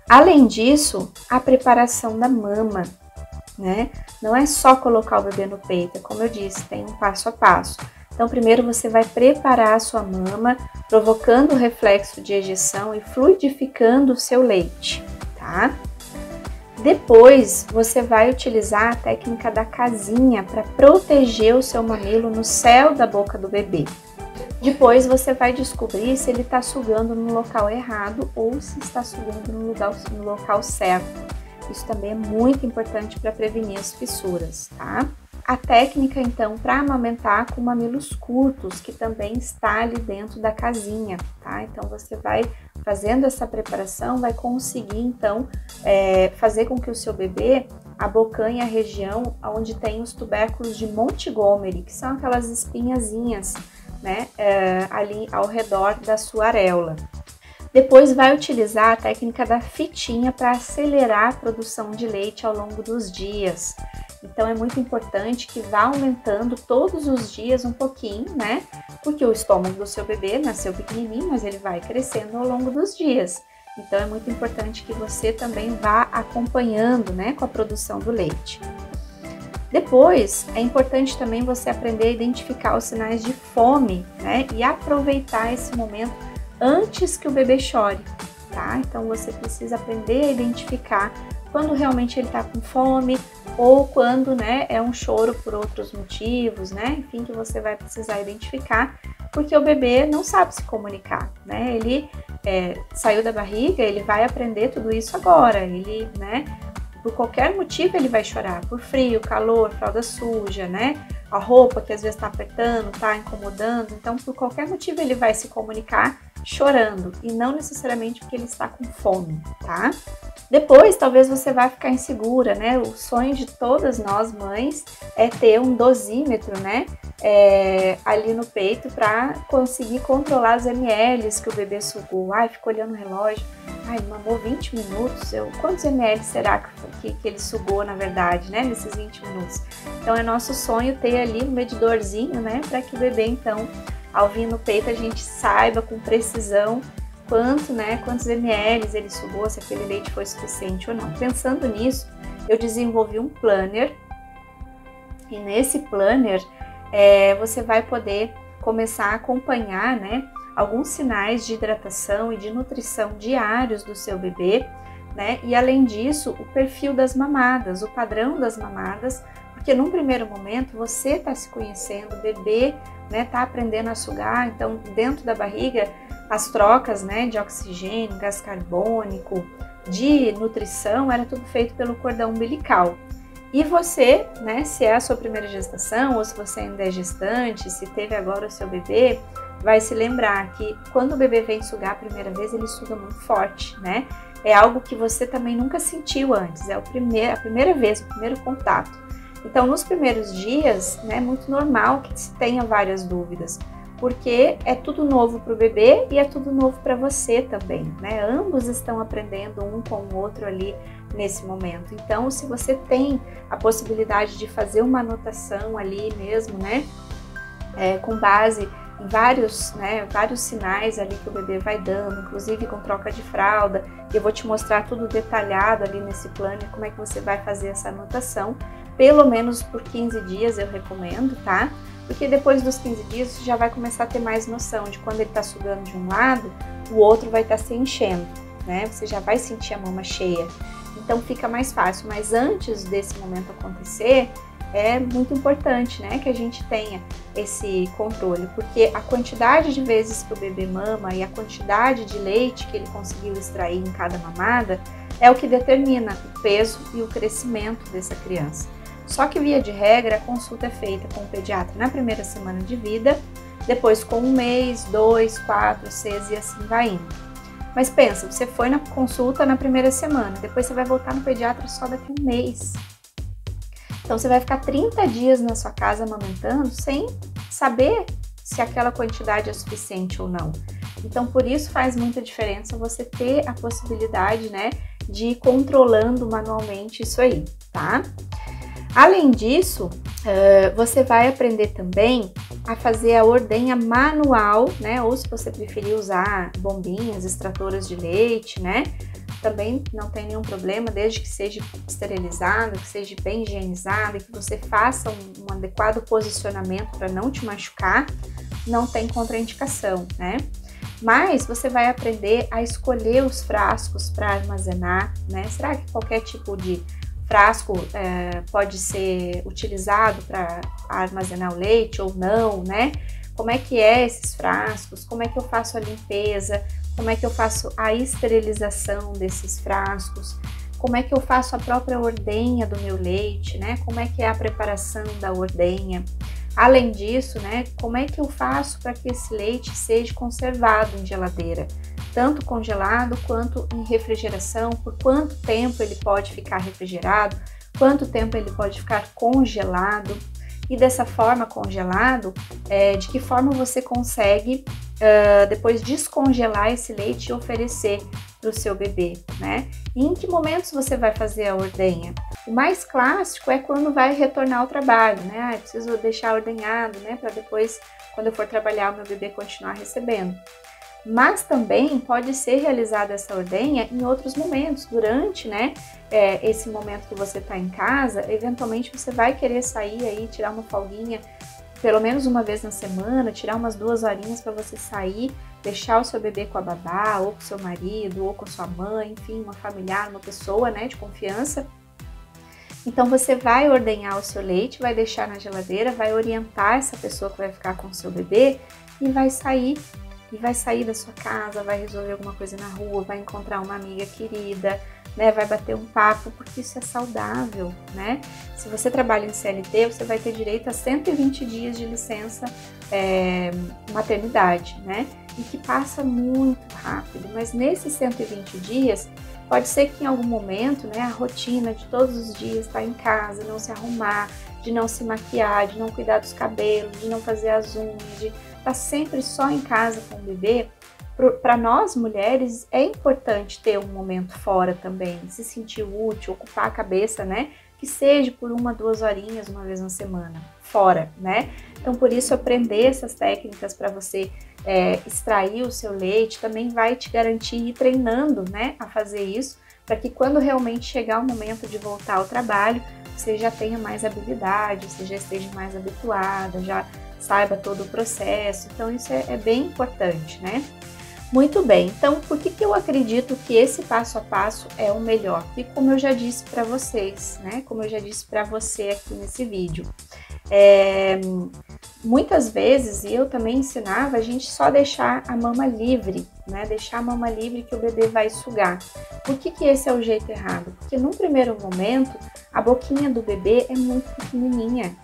Além disso, a preparação da mama, né? Não é só colocar o bebê no peito, como eu disse, tem um passo a passo. Então, primeiro você vai preparar a sua mama, provocando o reflexo de ejeção e fluidificando o seu leite, tá? Depois, você vai utilizar a técnica da casinha para proteger o seu mamilo no céu da boca do bebê. Depois, você vai descobrir se ele está sugando no local errado ou se está sugando no local certo. Isso também é muito importante para prevenir as fissuras, tá? A técnica, então, para amamentar com mamilos curtos, que também está ali dentro da casinha, tá? Então, você vai fazendo essa preparação, vai conseguir, então, fazer com que o seu bebê abocanhe a região onde tem os tubérculos de Montgomery, que são aquelas espinhazinhas, né, ali ao redor da sua areola. Depois vai utilizar a técnica da fitinha para acelerar a produção de leite ao longo dos dias. Então é muito importante que vá aumentando todos os dias um pouquinho, né? Porque o estômago do seu bebê nasceu pequenininho, mas ele vai crescendo ao longo dos dias. Então é muito importante que você também vá acompanhando, né, com a produção do leite. Depois, é importante também você aprender a identificar os sinais de fome, né? E aproveitar esse momento antes que o bebê chore, tá? Então você precisa aprender a identificar quando realmente ele tá com fome ou quando, né, é um choro por outros motivos, né? Enfim, que você vai precisar identificar, porque o bebê não sabe se comunicar, né? Ele saiu da barriga, ele vai aprender tudo isso agora, ele, né, por qualquer motivo ele vai chorar, por frio, calor, fralda suja, né? A roupa que às vezes tá apertando, tá incomodando, então por qualquer motivo ele vai se comunicar chorando e não necessariamente porque ele está com fome, tá? Depois, talvez você vá ficar insegura, né? O sonho de todas nós mães é ter um dosímetro, né? Ali no peito para conseguir controlar as ml que o bebê sugou. Ai, fica olhando o relógio. Ai, mamou 20 minutos. Quantos ml será que ele sugou, na verdade, né? Nesses 20 minutos. Então, é nosso sonho ter ali um medidorzinho, né? Para que o bebê, então, ao vir no peito, a gente saiba com precisão quantos ml ele sugou, se aquele leite foi suficiente ou não. Pensando nisso, eu desenvolvi um planner e nesse planner você vai poder começar a acompanhar, né, alguns sinais de hidratação e de nutrição diários do seu bebê, né, e além disso, o perfil das mamadas, o padrão das mamadas, porque num primeiro momento você está se conhecendo, o bebê, né, tá aprendendo a sugar, então dentro da barriga as trocas, né, de oxigênio, gás carbônico, de nutrição, era tudo feito pelo cordão umbilical. E você, né, se é a sua primeira gestação ou se você ainda é gestante, se teve agora o seu bebê, vai se lembrar que quando o bebê vem sugar a primeira vez, ele suga muito forte, né? É algo que você também nunca sentiu antes, é a primeira vez, o primeiro contato. Então, nos primeiros dias, né, é muito normal que se tenha várias dúvidas, porque é tudo novo para o bebê e é tudo novo para você também, né? Ambos estão aprendendo um com o outro ali nesse momento. Então, se você tem a possibilidade de fazer uma anotação ali mesmo, né, com base em vários sinais ali que o bebê vai dando, inclusive com troca de fralda, eu vou te mostrar tudo detalhado ali nesse plano, como é que você vai fazer essa anotação, pelo menos por 15 dias eu recomendo, tá? Porque depois dos 15 dias você já vai começar a ter mais noção de quando ele tá sugando de um lado, o outro vai estar se enchendo, né? Você já vai sentir a mama cheia, então fica mais fácil, mas antes desse momento acontecer, é muito importante, né, que a gente tenha esse controle, porque a quantidade de vezes que o bebê mama e a quantidade de leite que ele conseguiu extrair em cada mamada é o que determina o peso e o crescimento dessa criança. Só que, via de regra, a consulta é feita com o pediatra na primeira semana de vida, depois com 1 mês, 2, 4, 6 e assim vai indo. Mas pensa, você foi na consulta na primeira semana, depois você vai voltar no pediatra só daqui a 1 mês. Então, você vai ficar 30 dias na sua casa amamentando sem saber se aquela quantidade é suficiente ou não. Então, por isso faz muita diferença você ter a possibilidade, né, de ir controlando manualmente isso aí, tá? Além disso, você vai aprender também a fazer a ordenha manual, né, ou se você preferir usar bombinhas, extratoras de leite, né, também não tem nenhum problema, desde que seja esterilizado, que seja bem higienizado e que você faça um adequado posicionamento para não te machucar, não tem contraindicação, né? Mas você vai aprender a escolher os frascos para armazenar, né? Será que qualquer tipo de frasco pode ser utilizado para armazenar o leite ou não, né? Como é que é esses frascos? Como é que eu faço a limpeza? Como é que eu faço a esterilização desses frascos? Como é que eu faço a própria ordenha do meu leite, né? Como é que é a preparação da ordenha? Além disso, né, como é que eu faço para que esse leite seja conservado em geladeira? Tanto congelado quanto em refrigeração, por quanto tempo ele pode ficar refrigerado, quanto tempo ele pode ficar congelado. E dessa forma, congelado, de que forma você consegue depois descongelar esse leite e oferecer para o seu bebê, né? E em que momentos você vai fazer a ordenha? O mais clássico é quando vai retornar ao trabalho, né? Eu preciso deixar ordenhado, né? Para depois, quando eu for trabalhar, o meu bebê continuar recebendo. Mas também pode ser realizada essa ordenha em outros momentos, durante, né, esse momento que você está em casa, eventualmente você vai querer sair aí, tirar uma folguinha, pelo menos uma vez na semana, tirar umas 2 horinhas para você sair, deixar o seu bebê com a babá, ou com o seu marido, ou com a sua mãe, enfim, uma familiar, uma pessoa, né, de confiança. Então você vai ordenhar o seu leite, vai deixar na geladeira, vai orientar essa pessoa que vai ficar com o seu bebê e vai sair da sua casa, vai resolver alguma coisa na rua, vai encontrar uma amiga querida, né, vai bater um papo, porque isso é saudável, né? Se você trabalha em CLT, você vai ter direito a 120 dias de licença maternidade, né? E que passa muito rápido, mas nesses 120 dias, pode ser que em algum momento, né, a rotina de todos os dias estar em casa, não se arrumar, de não se maquiar, de não cuidar dos cabelos, de não fazer as unhas, de estar sempre só em casa com o bebê, para nós mulheres é importante ter um momento fora também, se sentir útil, ocupar a cabeça, né? Que seja por 1, 2 horinhas, uma vez na semana, fora, né? Então, por isso, aprender essas técnicas para você extrair o seu leite também vai te garantir ir treinando, né, a fazer isso, para que quando realmente chegar o momento de voltar ao trabalho, você já tenha mais habilidade, você já esteja mais habituada, já saiba todo o processo. Então, isso é bem importante, né? Muito bem, então por que eu acredito que esse passo a passo é o melhor? E como eu já disse para vocês, né? Como eu já disse para você aqui nesse vídeo, muitas vezes eu também ensinava a gente só deixar a mama livre, né? Deixar a mama livre que o bebê vai sugar. Por que que esse é o jeito errado? Porque num primeiro momento, a boquinha do bebê é muito pequenininha.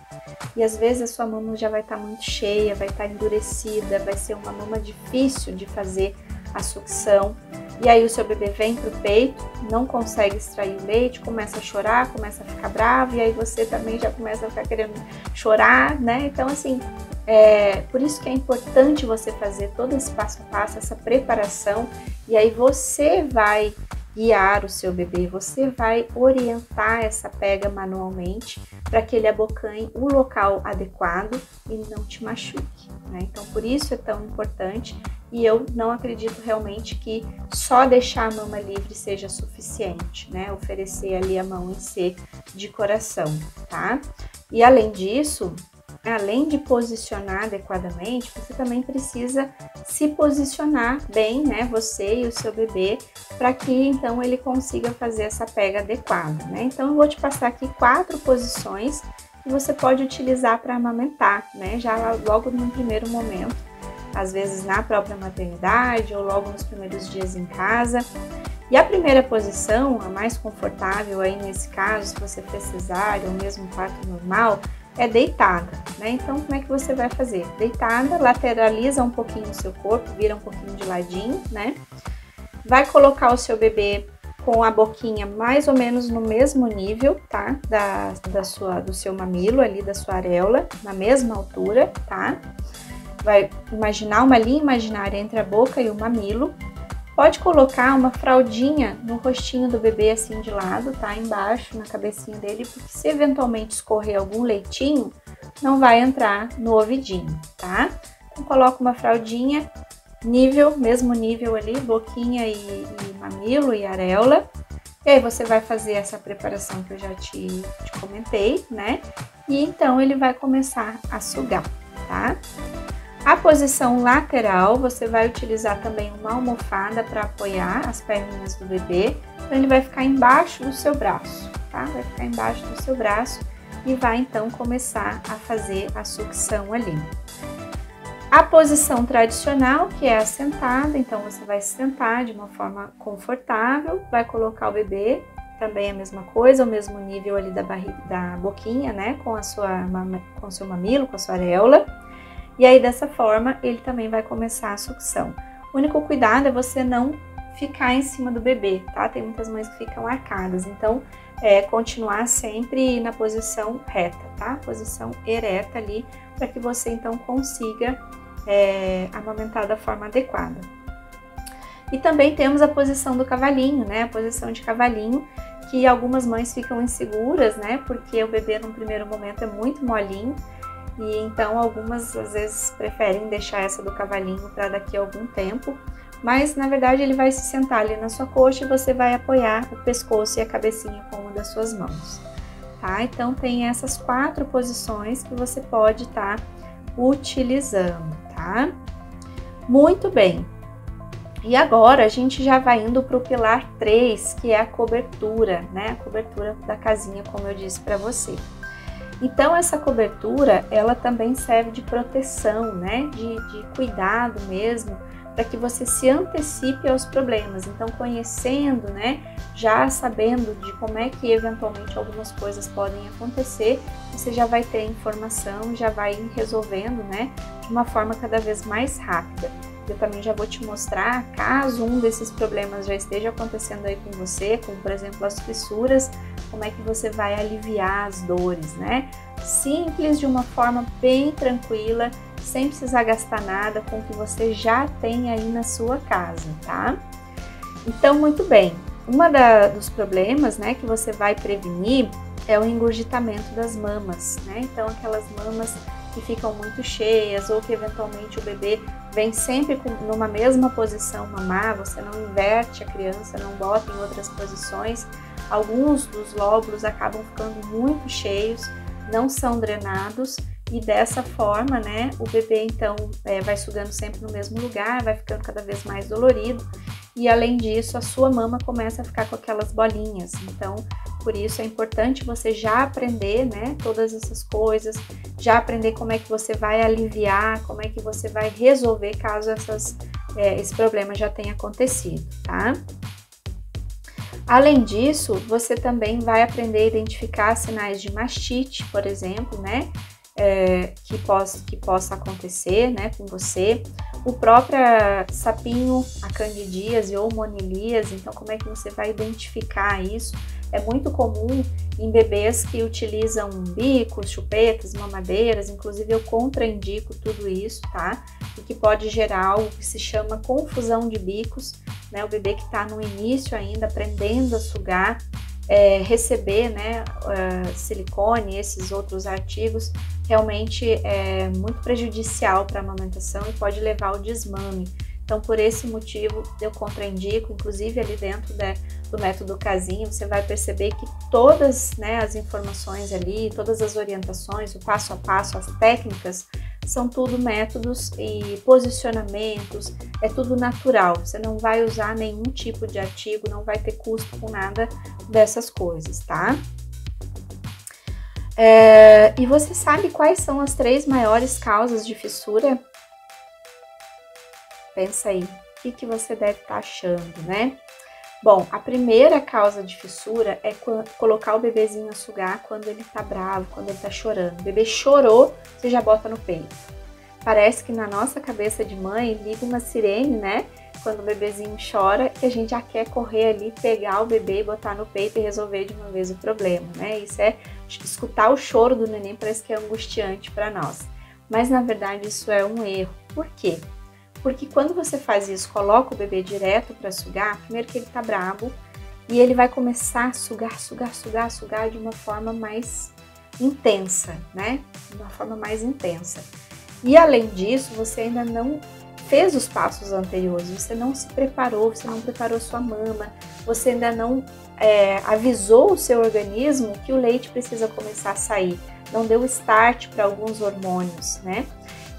E às vezes a sua mama já vai estar muito cheia, vai estar endurecida, vai ser uma mama difícil de fazer a sucção. E aí o seu bebê vem pro peito, não consegue extrair o leite, começa a chorar, começa a ficar bravo, e aí você também já começa a ficar querendo chorar, né? Então assim, por isso que é importante você fazer todo esse passo a passo, essa preparação, e aí você vai guiar o seu bebê, você vai orientar essa pega manualmente para que ele abocanhe o local adequado e não te machuque, né? Então por isso é tão importante. E eu não acredito realmente que só deixar a mama livre seja suficiente, né? Oferecer ali a mão em C de coração, tá? E além disso, além de posicionar adequadamente, você também precisa se posicionar bem, né? Você e o seu bebê, para que então ele consiga fazer essa pega adequada, né? Então eu vou te passar aqui 4 posições que você pode utilizar para amamentar, né? Já logo no primeiro momento. Às vezes na própria maternidade ou logo nos primeiros dias em casa. E a primeira posição, a mais confortável aí nesse caso, se você fez cesárea ou mesmo parto normal, é deitada, né? Então como é que você vai fazer? Deitada, lateraliza um pouquinho o seu corpo, vira um pouquinho de ladinho, né? Vai colocar o seu bebê com a boquinha mais ou menos no mesmo nível, tá? Do seu mamilo ali, da sua areola, na mesma altura, tá? Vai imaginar uma linha imaginária entre a boca e o mamilo. Pode colocar uma fraldinha no rostinho do bebê assim de lado, tá? Embaixo, na cabecinha dele, porque se eventualmente escorrer algum leitinho, não vai entrar no ouvidinho, tá? Então coloca uma fraldinha, mesmo nível ali, boquinha e mamilo e areola. E aí você vai fazer essa preparação que eu já te comentei, né? E então ele vai começar a sugar, tá? A posição lateral, você vai utilizar também uma almofada para apoiar as perninhas do bebê. Então, ele vai ficar embaixo do seu braço, tá? Vai ficar embaixo do seu braço e vai então começar a fazer a sucção ali. A posição tradicional, que é a sentada, então você vai se sentar de uma forma confortável, vai colocar o bebê, também a mesma coisa, o mesmo nível ali da boquinha, né? Com o seu mamilo, com a sua areola. E aí, dessa forma, ele também vai começar a sucção. O único cuidado é você não ficar em cima do bebê, tá? Tem muitas mães que ficam arcadas, então, continuar sempre na posição reta, tá? Posição ereta ali, para que você, então, consiga amamentar da forma adequada. E também temos a posição do cavalinho, né? A posição de cavalinho, que algumas mães ficam inseguras, né? Porque o bebê, num primeiro momento, é muito molinho. E então algumas às vezes preferem deixar essa do cavalinho para daqui a algum tempo, mas na verdade ele vai se sentar ali na sua coxa e você vai apoiar o pescoço e a cabecinha com uma das suas mãos, tá? Então tem essas 4 posições que você pode estar utilizando, tá? Muito bem. E agora a gente já vai indo para o pilar 3, que é a cobertura, né? A cobertura da casinha, como eu disse para você. Então essa cobertura, ela também serve de proteção, né? De cuidado mesmo, para que você se antecipe aos problemas. Então conhecendo, né? Já sabendo de como é que eventualmente algumas coisas podem acontecer, você já vai ter informação, já vai ir resolvendo, né? De uma forma cada vez mais rápida. Eu também já vou te mostrar, caso um desses problemas já esteja acontecendo aí com você, como por exemplo as fissuras, como é que você vai aliviar as dores, né? Simples, de uma forma bem tranquila, sem precisar gastar nada, com o que você já tem aí na sua casa, tá? Então, muito bem, dos problemas, né, que você vai prevenir é o engurgitamento das mamas, né? Então, aquelas mamas que ficam muito cheias ou que eventualmente o bebê vem sempre numa mesma posição mamar, você não inverte a criança, não bota em outras posições. Alguns dos lóbulos acabam ficando muito cheios, não são drenados e dessa forma, né, o bebê então vai sugando sempre no mesmo lugar, vai ficando cada vez mais dolorido e além disso a sua mama começa a ficar com aquelas bolinhas. Então, por isso é importante você já aprender, né, todas essas coisas, já aprender como é que você vai aliviar, como é que você vai resolver caso esse problema já tenha acontecido, tá? Além disso, você também vai aprender a identificar sinais de mastite, por exemplo, né? Que possa acontecer, né, com você. O próprio sapinho, a candidíase ou monilíase, então como é que você vai identificar isso? É muito comum em bebês que utilizam bicos, chupetas, mamadeiras, inclusive eu contraindico tudo isso, tá? O que pode gerar algo que se chama confusão de bicos, né? O bebê que está no início ainda, aprendendo a sugar, receber, né, silicone, esses outros artigos, realmente é muito prejudicial para a amamentação e pode levar ao desmame. Então, por esse motivo, eu contraindico, inclusive ali dentro do método casinho, você vai perceber que todas, né, as informações ali, todas as orientações, o passo a passo, as técnicas, são tudo métodos e posicionamentos, é tudo natural. Você não vai usar nenhum tipo de artigo, não vai ter custo com nada dessas coisas, tá? E você sabe quais são as 3 maiores causas de fissura? Pensa aí, o que você deve estar achando, né? Bom, a primeira causa de fissura é colocar o bebezinho a sugar quando ele tá bravo, quando ele tá chorando. O bebê chorou, você já bota no peito. Parece que na nossa cabeça de mãe liga uma sirene, né? Quando o bebezinho chora, que a gente já quer correr ali, pegar o bebê, botar no peito e resolver de uma vez o problema, né? Isso escutar o choro do neném parece que é angustiante para nós. Mas na verdade isso é um erro. Por quê? Porque quando você faz isso, coloca o bebê direto para sugar, primeiro que ele tá bravo e ele vai começar a sugar de uma forma mais intensa, né? De uma forma mais intensa. E além disso, você ainda não fez os passos anteriores, você não se preparou, você não preparou sua mama, você ainda não avisou o seu organismo que o leite precisa começar a sair, não deu start para alguns hormônios, né?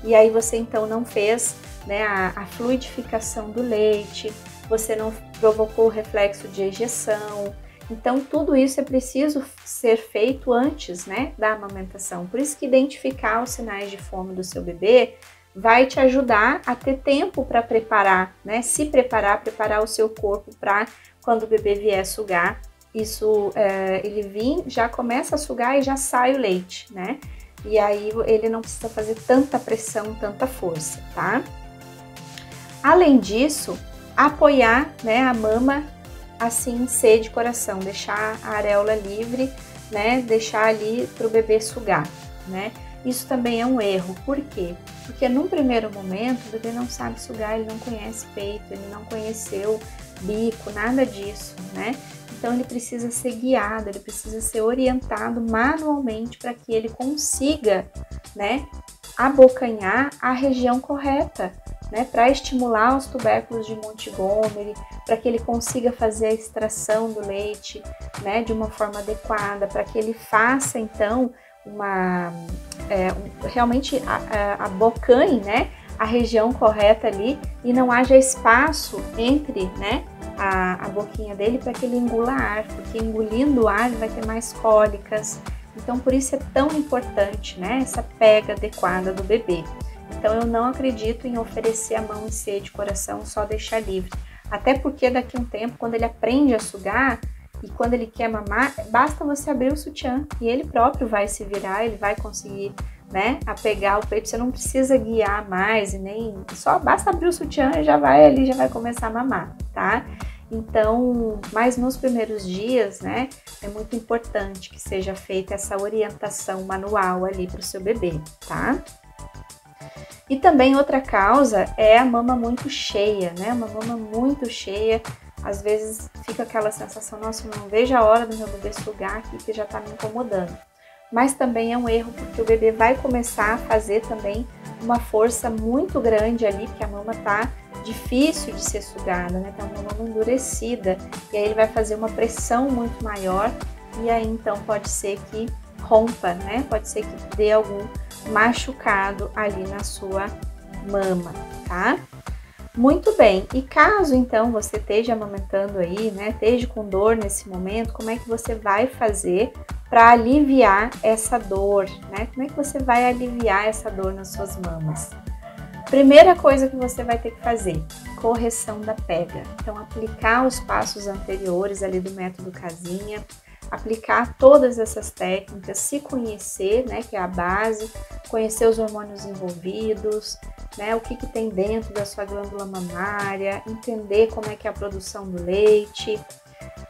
E aí você então não fez, né, a fluidificação do leite, você não provocou o reflexo de ejeção. Então tudo isso é preciso ser feito antes, né, da amamentação. Por isso que identificar os sinais de fome do seu bebê vai te ajudar a ter tempo para preparar, né, se preparar o seu corpo para quando o bebê vier sugar, isso ele vir, já começa a sugar e já sai o leite, né? E aí ele não precisa fazer tanta pressão, tanta força, tá? Além disso, apoiar, né, a mama assim, C de coração, deixar a areola livre, né, deixar ali para o bebê sugar, né? Isso também é um erro. Por quê? Porque num primeiro momento o bebê não sabe sugar, ele não conhece peito, ele não conheceu bico, nada disso, né? Então ele precisa ser guiado, ele precisa ser orientado manualmente para que ele consiga, né, abocanhar a região correta, né, para estimular os tubérculos de Montgomery, para que ele consiga fazer a extração do leite, né, de uma forma adequada, para que ele faça então realmente abocanhe, né, a região correta ali e não haja espaço entre, né, a boquinha dele para que ele engula ar, porque engolindo o ar ele vai ter mais cólicas. Então por isso é tão importante, né, essa pega adequada do bebê. Então eu não acredito em oferecer a mão em C de coração, só deixar livre. Até porque daqui a um tempo, quando ele aprende a sugar e quando ele quer mamar, basta você abrir o sutiã e ele próprio vai se virar, ele vai conseguir, né, a pegar o peito. Você não precisa guiar mais e nem só basta abrir o sutiã e já vai ali, já vai começar a mamar, tá? Então, mas nos primeiros dias, né, é muito importante que seja feita essa orientação manual ali para o seu bebê, tá? E também outra causa é a mama muito cheia, né? Uma mama muito cheia, às vezes fica aquela sensação, nossa, eu não vejo a hora do meu bebê sugar aqui que já tá me incomodando. Mas também é um erro porque o bebê vai começar a fazer também uma força muito grande ali, porque a mama tá difícil de ser sugada, né? Tá uma mama endurecida, e aí ele vai fazer uma pressão muito maior, e aí então pode ser que rompa, né? Pode ser que dê algum machucado ali na sua mama, tá? Muito bem, e caso então você esteja amamentando aí, né, esteja com dor nesse momento, como é que você vai fazer para aliviar essa dor, né? Como é que você vai aliviar essa dor nas suas mamas? Primeira coisa que você vai ter que fazer, correção da pega. Então, aplicar os passos anteriores ali do método casinha, aplicar todas essas técnicas, se conhecer, né, que é a base, conhecer os hormônios envolvidos, né, o que tem dentro da sua glândula mamária, entender como é que é a produção do leite.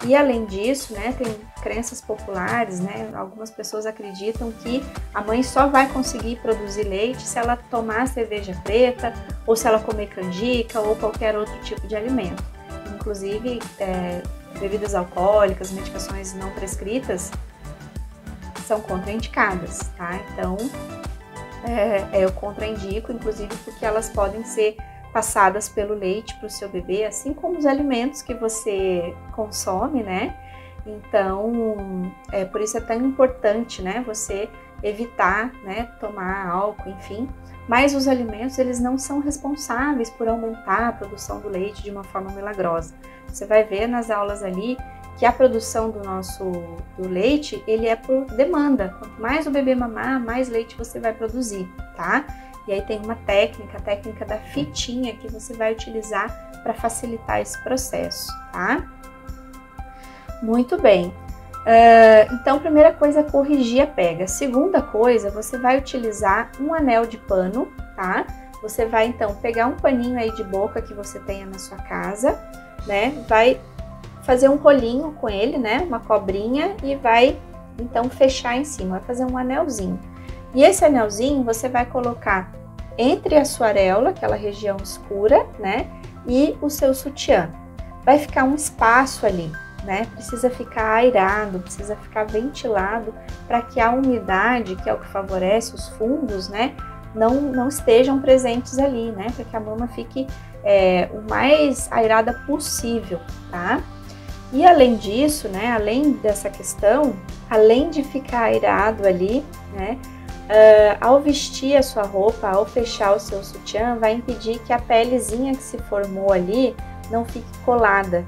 E além disso, né, tem crenças populares, né, algumas pessoas acreditam que a mãe só vai conseguir produzir leite se ela tomar cerveja preta, ou se ela comer canjica, ou qualquer outro tipo de alimento. Inclusive, bebidas alcoólicas, medicações não prescritas são contraindicadas, tá? Então, eu contraindico, inclusive, porque elas podem ser passadas pelo leite para o seu bebê, assim como os alimentos que você consome, né? Então, por isso é tão importante, né, você evitar, né, tomar álcool, enfim. Mas os alimentos, eles não são responsáveis por aumentar a produção do leite de uma forma milagrosa. Você vai ver nas aulas ali que a produção do leite, ele é por demanda. Quanto mais o bebê mamar, mais leite você vai produzir, tá? E aí tem uma técnica, a técnica da fitinha, que você vai utilizar para facilitar esse processo, tá? Muito bem. Então, primeira coisa é corrigir a pega. Segunda coisa, você vai utilizar um anel de pano, tá? Você vai, então, pegar um paninho aí de boca que você tenha na sua casa, né? Vai fazer um rolinho com ele, né? Uma cobrinha e vai, então, fechar em cima. Vai fazer um anelzinho. E esse anelzinho você vai colocar entre a sua areola, aquela região escura, né? E o seu sutiã. Vai ficar um espaço ali, né? Precisa ficar airado, precisa ficar ventilado para que a umidade, que é o que favorece os fungos, né? Não estejam presentes ali, né? Para que a mama fique o mais airada possível, tá? E além disso, né? Além dessa questão, além de ficar airado ali, né? Ao vestir a sua roupa, ao fechar o seu sutiã, vai impedir que a pelezinha que se formou ali não fique colada.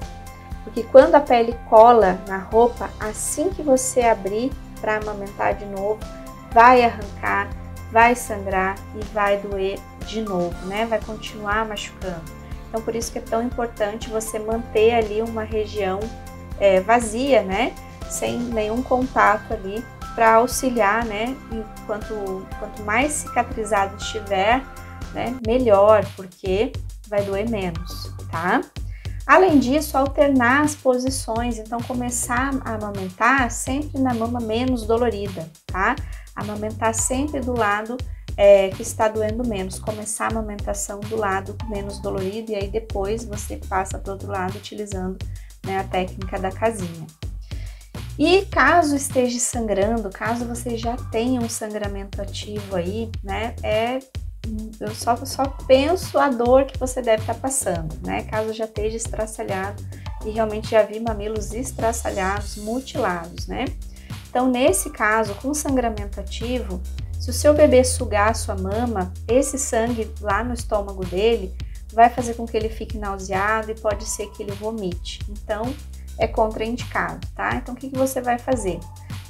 Porque quando a pele cola na roupa, assim que você abrir para amamentar de novo, vai arrancar, vai sangrar e vai doer de novo, né? Vai continuar machucando. Então, por isso que é tão importante você manter ali uma região vazia, né? Sem nenhum contato ali, para auxiliar, né? E quanto mais cicatrizado estiver, né? Melhor, porque vai doer menos, tá? Além disso, alternar as posições, então começar a amamentar sempre na mama menos dolorida, tá? Amamentar sempre do lado que está doendo menos, começar a amamentação do lado menos dolorido e aí depois você passa para o outro lado utilizando, né, a técnica da casinha. E caso esteja sangrando, caso você já tenha um sangramento ativo aí, né, eu só penso a dor que você deve estar passando, né? Caso já esteja estraçalhado e realmente já vi mamilos estraçalhados, mutilados, né? Então, nesse caso, com sangramento ativo, se o seu bebê sugar a sua mama, esse sangue lá no estômago dele vai fazer com que ele fique nauseado e pode ser que ele vomite. Então, é contraindicado, tá? Então, o que você vai fazer?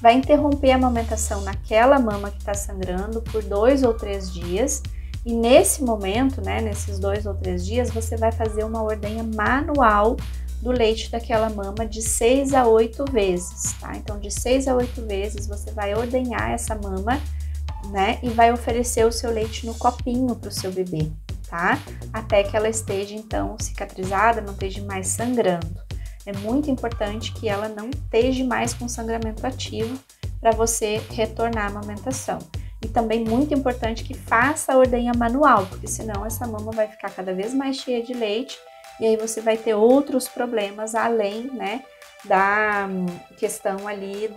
Vai interromper a amamentação naquela mama que está sangrando por 2 ou 3 dias. E nesse momento, né, nesses 2 ou 3 dias, você vai fazer uma ordenha manual do leite daquela mama de 6 a 8 vezes, tá? Então, de 6 a 8 vezes, você vai ordenhar essa mama, né, e vai oferecer o seu leite no copinho para o seu bebê, tá? Até que ela esteja, então, cicatrizada, não esteja mais sangrando. É muito importante que ela não esteja mais com sangramento ativo para você retornar à amamentação. E também muito importante que faça a ordenha manual, porque senão essa mama vai ficar cada vez mais cheia de leite e aí você vai ter outros problemas além, né, da questão ali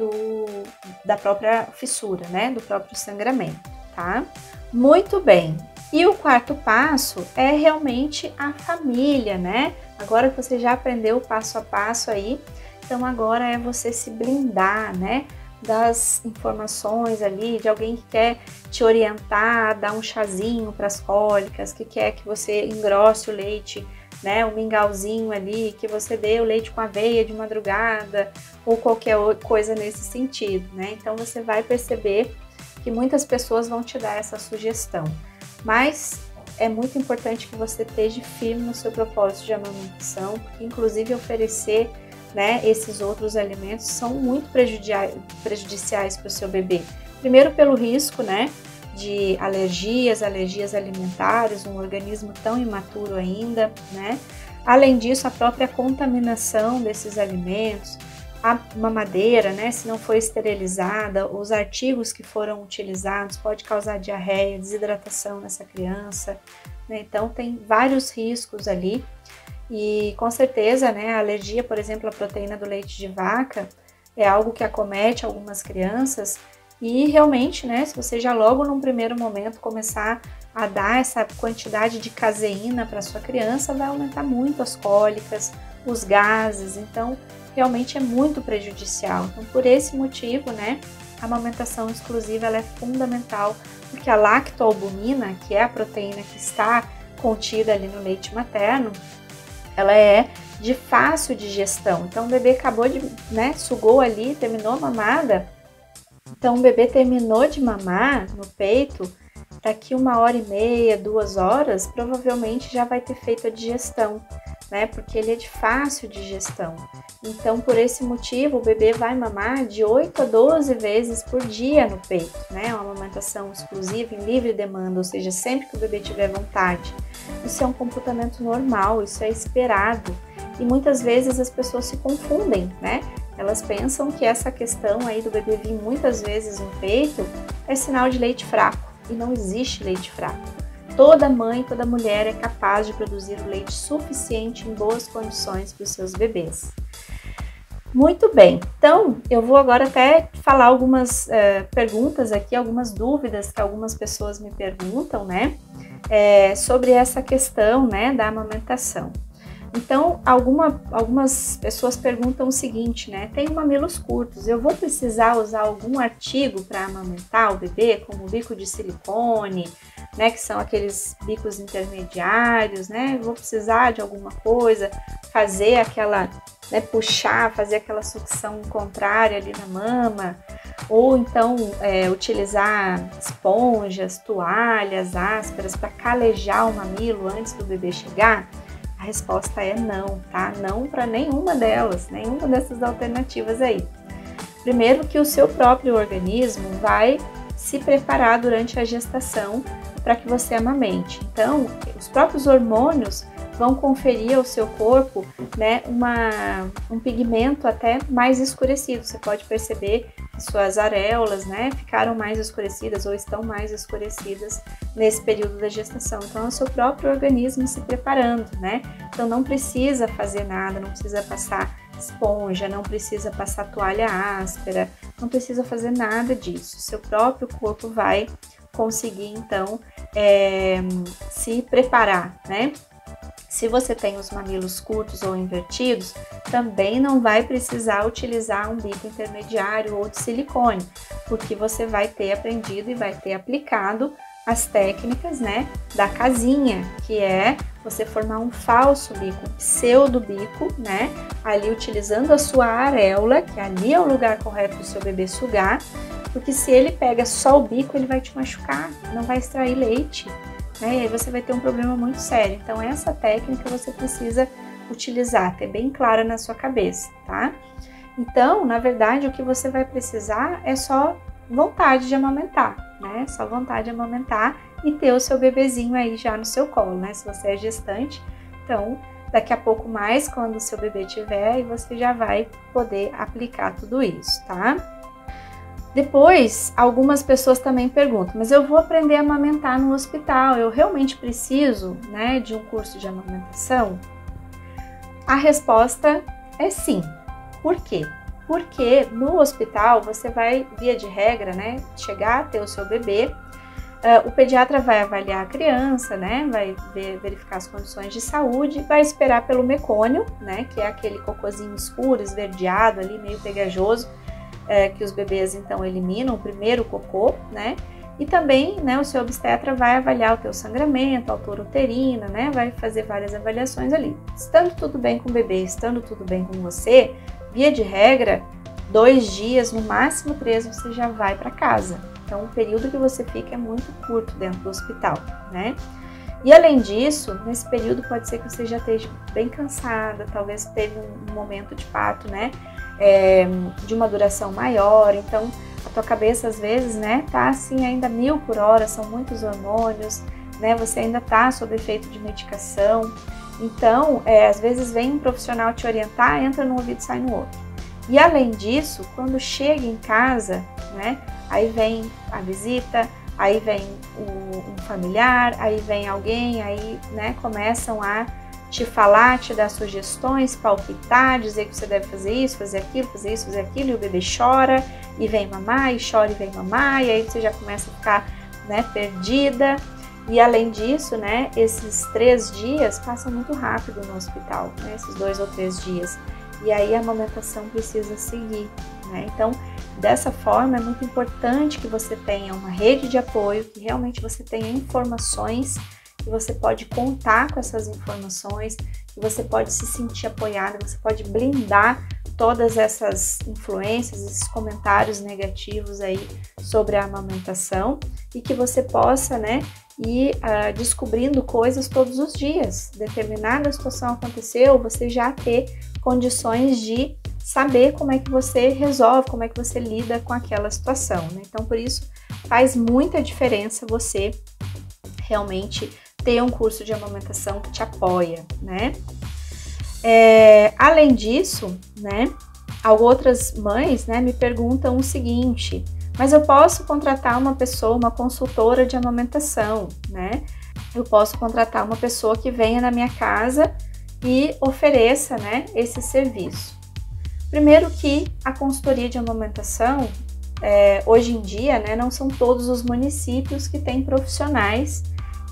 da própria fissura, né, do próprio sangramento, tá? Muito bem. E o quarto passo é realmente a família, né? Agora que você já aprendeu o passo a passo aí, então agora é você se blindar, né, das informações ali, de alguém que quer te orientar, dar um chazinho para as cólicas, que quer que você engrosse o leite, né, um mingauzinho ali, que você dê o leite com aveia de madrugada, ou qualquer coisa nesse sentido, né? Então você vai perceber que muitas pessoas vão te dar essa sugestão. Mas é muito importante que você esteja firme no seu propósito de amamentação, porque inclusive oferecer, né, esses outros alimentos são muito prejudiciais para o seu bebê. Primeiro pelo risco, né, de alergias alimentares, um organismo tão imaturo ainda, né? Além disso, a própria contaminação desses alimentos, a mamadeira, né, se não for esterilizada, os artigos que foram utilizados pode causar diarreia, desidratação nessa criança, né? Então tem vários riscos ali e com certeza, né, a alergia, por exemplo, à proteína do leite de vaca é algo que acomete algumas crianças e realmente, né, se você já logo num primeiro momento começar a dar essa quantidade de caseína para sua criança, vai aumentar muito as cólicas, os gases, então realmente é muito prejudicial. Então, por esse motivo, né, a amamentação exclusiva ela é fundamental, porque a lactoalbumina, que é a proteína que está contida ali no leite materno, ela é de fácil digestão. Então, o bebê acabou de, né, sugou ali, terminou a mamada. Então, o bebê terminou de mamar no peito, daqui 1h30, 2 horas, provavelmente já vai ter feito a digestão, né? Porque ele é de fácil digestão. Então, por esse motivo, o bebê vai mamar de 8 a 12 vezes por dia no peito, né? Uma amamentação exclusiva em livre demanda, ou seja, sempre que o bebê tiver vontade. Isso é um comportamento normal, isso é esperado. E muitas vezes as pessoas se confundem, né? Elas pensam que essa questão aí do bebê vir muitas vezes no peito é sinal de leite fraco. E não existe leite fraco. Toda mãe, toda mulher é capaz de produzir o leite suficiente em boas condições para os seus bebês. Muito bem, então eu vou agora até falar algumas perguntas aqui, algumas dúvidas que algumas pessoas me perguntam, né, sobre essa questão, né, da amamentação. Então, algumas pessoas perguntam o seguinte, né? Tenho mamilos curtos, eu vou precisar usar algum artigo para amamentar o bebê, como bico de silicone, né? Que são aqueles bicos intermediários, né? Eu vou precisar de alguma coisa, fazer aquela, né? Puxar, fazer aquela sucção contrária ali na mama, ou então utilizar esponjas, toalhas ásperas para calejar o mamilo antes do bebê chegar. A resposta é não, tá? Não para nenhuma delas, nenhuma dessas alternativas aí. Primeiro que o seu próprio organismo vai se preparar durante a gestação para que você amamente. Então, os próprios hormônios vão conferir ao seu corpo, né, um pigmento até mais escurecido. Você pode perceber que suas areolas, né, ficaram mais escurecidas ou estão mais escurecidas nesse período da gestação. Então, é o seu próprio organismo se preparando, né? Então, não precisa fazer nada, não precisa passar esponja, não precisa passar toalha áspera, não precisa fazer nada disso. Seu próprio corpo vai conseguir, então, se preparar, né? Se você tem os mamilos curtos ou invertidos, também não vai precisar utilizar um bico intermediário ou de silicone, porque você vai ter aprendido e vai ter aplicado as técnicas, né, da casinha, que é você formar um falso bico, pseudo bico, né, ali utilizando a sua areola, que ali é o lugar correto do seu bebê sugar, porque se ele pega só o bico, ele vai te machucar, não vai extrair leite, né, e aí você vai ter um problema muito sério. Então essa técnica você precisa utilizar, ter bem clara na sua cabeça, tá? Então, na verdade, o que você vai precisar é só vontade de amamentar, né? Só vontade de amamentar e ter o seu bebezinho aí já no seu colo, né? Se você é gestante, então daqui a pouco mais, quando o seu bebê tiver, aí você já vai poder aplicar tudo isso, tá? Depois, algumas pessoas também perguntam, mas eu vou aprender a amamentar no hospital, eu realmente preciso, né, de um curso de amamentação? A resposta é sim. Por quê? Porque no hospital você vai, via de regra, né, chegar a ter o seu bebê, o pediatra vai avaliar a criança, né, vai verificar as condições de saúde, vai esperar pelo mecônio, né, que é aquele cocôzinho escuro, esverdeado ali, meio pegajoso, que os bebês então eliminam, o primeiro cocô, né, e também, né, o seu obstetra vai avaliar o teu sangramento, a altura uterina, né, vai fazer várias avaliações ali. Estando tudo bem com o bebê, estando tudo bem com você, via de regra, 2 dias, no máximo 3, você já vai para casa. Então, o período que você fica é muito curto dentro do hospital, né? E além disso, nesse período pode ser que você já esteja bem cansada, talvez teve um momento de parto, né, de uma duração maior, então a tua cabeça às vezes, né, tá assim ainda 1000 por hora, são muitos hormônios, né, você ainda tá sob efeito de medicação, então às vezes vem um profissional te orientar, entra num ouvido e sai no outro. E além disso, quando chega em casa, né, aí vem a visita, aí vem um familiar, aí vem alguém, aí, né, começam a te falar, te dar sugestões, palpitar, dizer que você deve fazer isso, fazer aquilo, fazer isso, fazer aquilo, e o bebê chora, e vem mamar, e chora e vem mamar, e aí você já começa a ficar, né, perdida. E além disso, né, esses 3 dias passam muito rápido no hospital, né, esses 2 ou 3 dias. E aí a amamentação precisa seguir, né? Então, dessa forma, é muito importante que você tenha uma rede de apoio, que realmente você tenha informações, que você pode contar com essas informações, que você pode se sentir apoiada, você pode blindar todas essas influências, esses comentários negativos aí sobre a amamentação e que você possa, né, ir descobrindo coisas todos os dias. Determinada situação aconteceu, você já ter condições de saber como é que você resolve, como é que você lida com aquela situação, né? Então, por isso, faz muita diferença você realmente ter um curso de amamentação que te apoia, né? Além disso, né, outras mães, né, me perguntam o seguinte: mas eu posso contratar uma pessoa, uma consultora de amamentação, né? Eu posso contratar uma pessoa que venha na minha casa e ofereça, né, esse serviço. Primeiro que a consultoria de amamentação, hoje em dia, né, não são todos os municípios que têm profissionais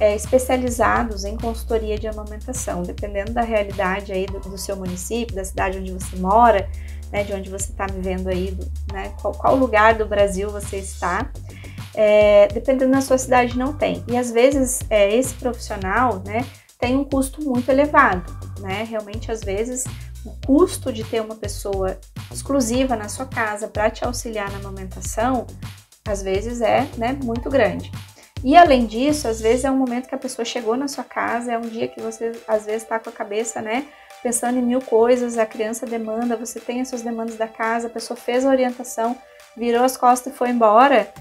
especializados em consultoria de amamentação, dependendo da realidade aí do seu município, da cidade onde você mora, né, de onde você está me vendo aí, né, qual lugar do Brasil você está, dependendo da sua cidade não tem. E às vezes esse profissional, né, tem um custo muito elevado, né, realmente às vezes o custo de ter uma pessoa exclusiva na sua casa para te auxiliar na amamentação, às vezes né, muito grande. E além disso, às vezes é um momento que a pessoa chegou na sua casa, é um dia que você às vezes está com a cabeça, né, pensando em 1000 coisas, a criança demanda, você tem as suas demandas da casa, a pessoa fez a orientação, virou as costas e foi embora,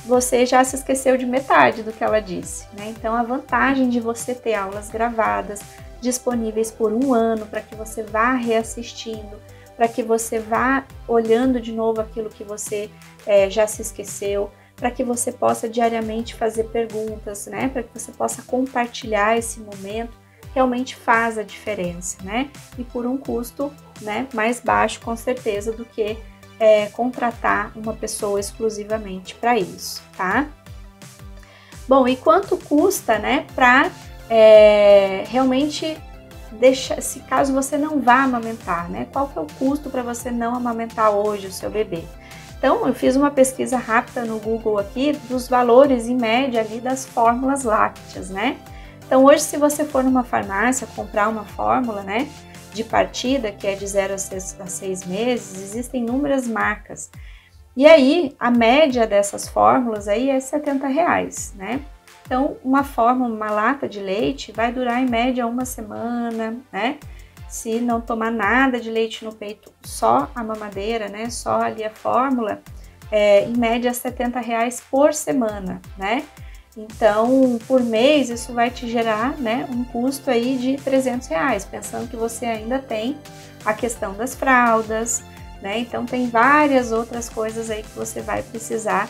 você já se esqueceu de metade do que ela disse, né? Então a vantagem de você ter aulas gravadas, disponíveis por 1 ano, para que você vá reassistindo, para que você vá olhando de novo aquilo que você já se esqueceu, para que você possa diariamente fazer perguntas, né? Para que você possa compartilhar esse momento, realmente faz a diferença, né? E por um custo, né, mais baixo, com certeza, do que contratar uma pessoa exclusivamente para isso, tá? Bom, e quanto custa, né, para realmente deixar, se caso você não vá amamentar, né? Qual que é o custo para você não amamentar hoje o seu bebê? Então, eu fiz uma pesquisa rápida no Google aqui dos valores em média ali das fórmulas lácteas, né? Então, hoje, se você for numa farmácia comprar uma fórmula, né, de partida, que é de 0 a 6 meses, existem inúmeras marcas. E aí, a média dessas fórmulas aí é R$70, né? Então, uma fórmula, uma lata de leite vai durar em média 1 semana, né? Se não tomar nada de leite no peito, só a mamadeira, né? Só ali a fórmula, em média R$70 por semana, né? Então, por mês, isso vai te gerar, né, um custo aí de R$300, pensando que você ainda tem a questão das fraldas, né? Então, tem várias outras coisas aí que você vai precisar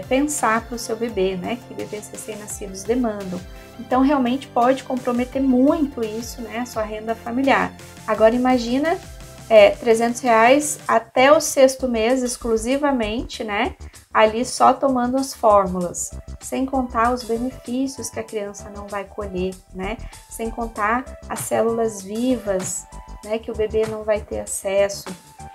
pensar para o seu bebê, né? Que bebês recém-nascidos demandam. Então, realmente pode comprometer muito isso, né? A sua renda familiar. Agora, imagina R$300 até o 6º mês exclusivamente, né? Ali só tomando as fórmulas, sem contar os benefícios que a criança não vai colher, né? Sem contar as células vivas, né? Que o bebê não vai ter acesso.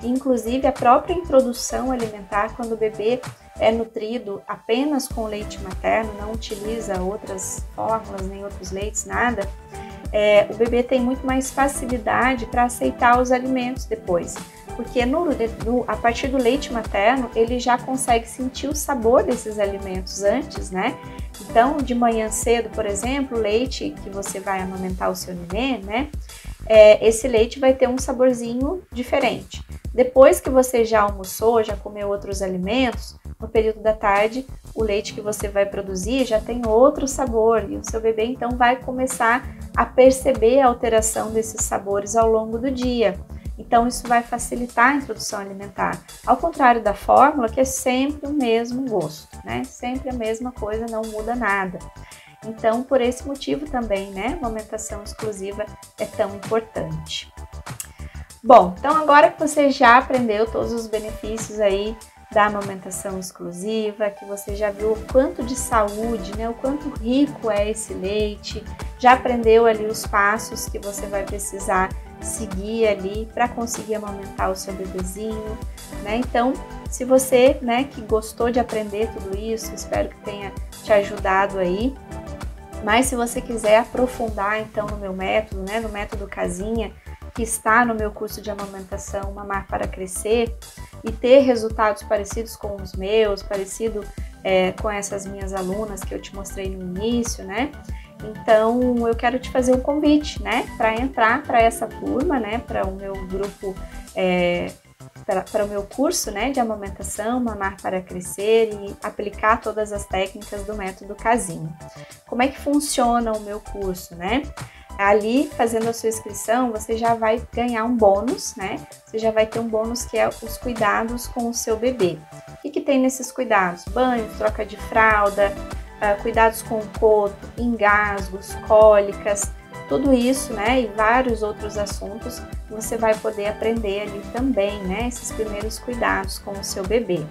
Inclusive, a própria introdução alimentar, quando o bebê é nutrido apenas com leite materno, não utiliza outras fórmulas, nem outros leites, nada, o bebê tem muito mais facilidade para aceitar os alimentos depois. Porque a partir do leite materno, ele já consegue sentir o sabor desses alimentos antes, né? Então, de manhã cedo, por exemplo, o leite que você vai amamentar o seu nenê, né? Esse leite vai ter um saborzinho diferente. Depois que você já almoçou, já comeu outros alimentos, no período da tarde, o leite que você vai produzir já tem outro sabor e o seu bebê então vai começar a perceber a alteração desses sabores ao longo do dia. Então isso vai facilitar a introdução alimentar, ao contrário da fórmula, que é sempre o mesmo gosto, né? Sempre a mesma coisa, não muda nada. Então, por esse motivo também, né, a amamentação exclusiva é tão importante. Bom, então agora que você já aprendeu todos os benefícios aí da amamentação exclusiva, que você já viu o quanto de saúde, né, o quanto rico é esse leite, já aprendeu ali os passos que você vai precisar seguir ali para conseguir amamentar o seu bebezinho, né? Então, se você, né, que gostou de aprender tudo isso, espero que tenha te ajudado aí. Mas se você quiser aprofundar então no meu método, né, no método Casinha, que está no meu curso de amamentação Mamar para Crescer, e ter resultados parecidos com os meus, parecido com essas minhas alunas que eu te mostrei no início, né? Então eu quero te fazer um convite, né, para entrar para essa turma, né, para o meu grupo, para o meu curso, né, de amamentação, Mamar para Crescer, e aplicar todas as técnicas do método Casinha. Como é que funciona o meu curso, né? Ali, fazendo a sua inscrição, você já vai ganhar um bônus, né? Você já vai ter um bônus que é os cuidados com o seu bebê. O que tem nesses cuidados? Banho, troca de fralda, cuidados com o coto, engasgos, cólicas, tudo isso, né? E vários outros assuntos você vai poder aprender ali também, né? Esses primeiros cuidados com o seu bebê.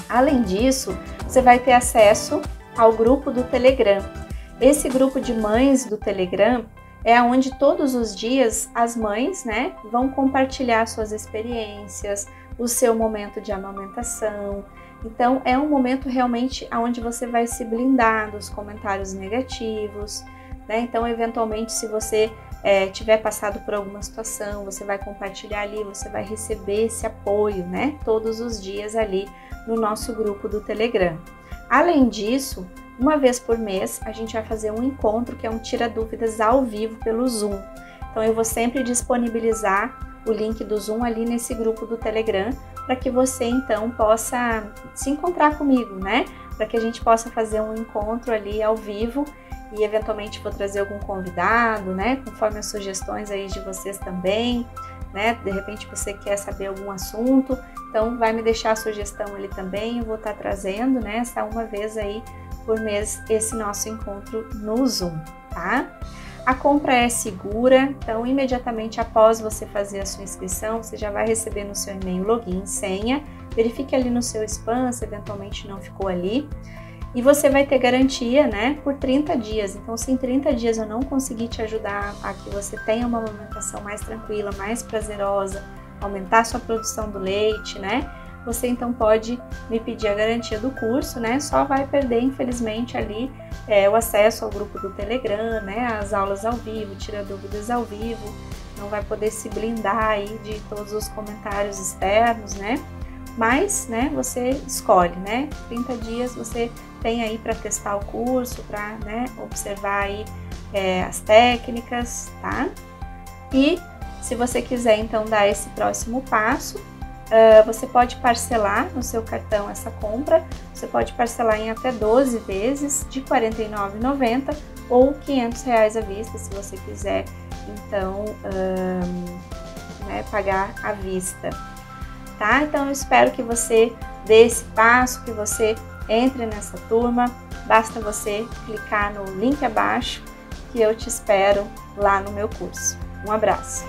Além disso, você vai ter acesso ao grupo do Telegram. Esse grupo de mães do Telegram é onde todos os dias as mães, né, vão compartilhar suas experiências, o seu momento de amamentação. Então, é um momento realmente onde você vai se blindar dos comentários negativos, né? Então, eventualmente, se você tiver passado por alguma situação, você vai compartilhar ali, você vai receber esse apoio, né, todos os dias ali no nosso grupo do Telegram. Além disso, uma vez por mês, a gente vai fazer um encontro que é um tira dúvidas ao vivo pelo Zoom. Então eu vou sempre disponibilizar o link do Zoom ali nesse grupo do Telegram, para que você então possa se encontrar comigo, né? Para que a gente possa fazer um encontro ali ao vivo e eventualmente vou trazer algum convidado, né? Conforme as sugestões aí de vocês também, né? De repente você quer saber algum assunto, então vai me deixar a sugestão ali também, eu vou estar trazendo, né? Essa uma vez aí por mês esse nosso encontro no Zoom, tá? A compra é segura, então imediatamente após você fazer a sua inscrição, você já vai receber no seu e-mail login, senha, verifique ali no seu spam se eventualmente não ficou ali, e você vai ter garantia, né, por 30 dias. Então, se em 30 dias eu não conseguir te ajudar a que você tenha uma amamentação mais tranquila, mais prazerosa, aumentar sua produção do leite, né, você então pode me pedir a garantia do curso, né? Só vai perder, infelizmente, ali o acesso ao grupo do Telegram, né? As aulas ao vivo, tira dúvidas ao vivo, não vai poder se blindar aí de todos os comentários externos, né? Mas, né, você escolhe, né? 30 dias você tem aí para testar o curso, para, né, observar aí as técnicas, tá? E se você quiser então dar esse próximo passo, você pode parcelar no seu cartão essa compra, você pode parcelar em até 12 vezes de R$ 49,90 ou R$ 500 à vista, se você quiser, então, né, pagar à vista, tá? Então, eu espero que você dê esse passo, que você entre nessa turma, basta você clicar no link abaixo, que eu te espero lá no meu curso. Um abraço!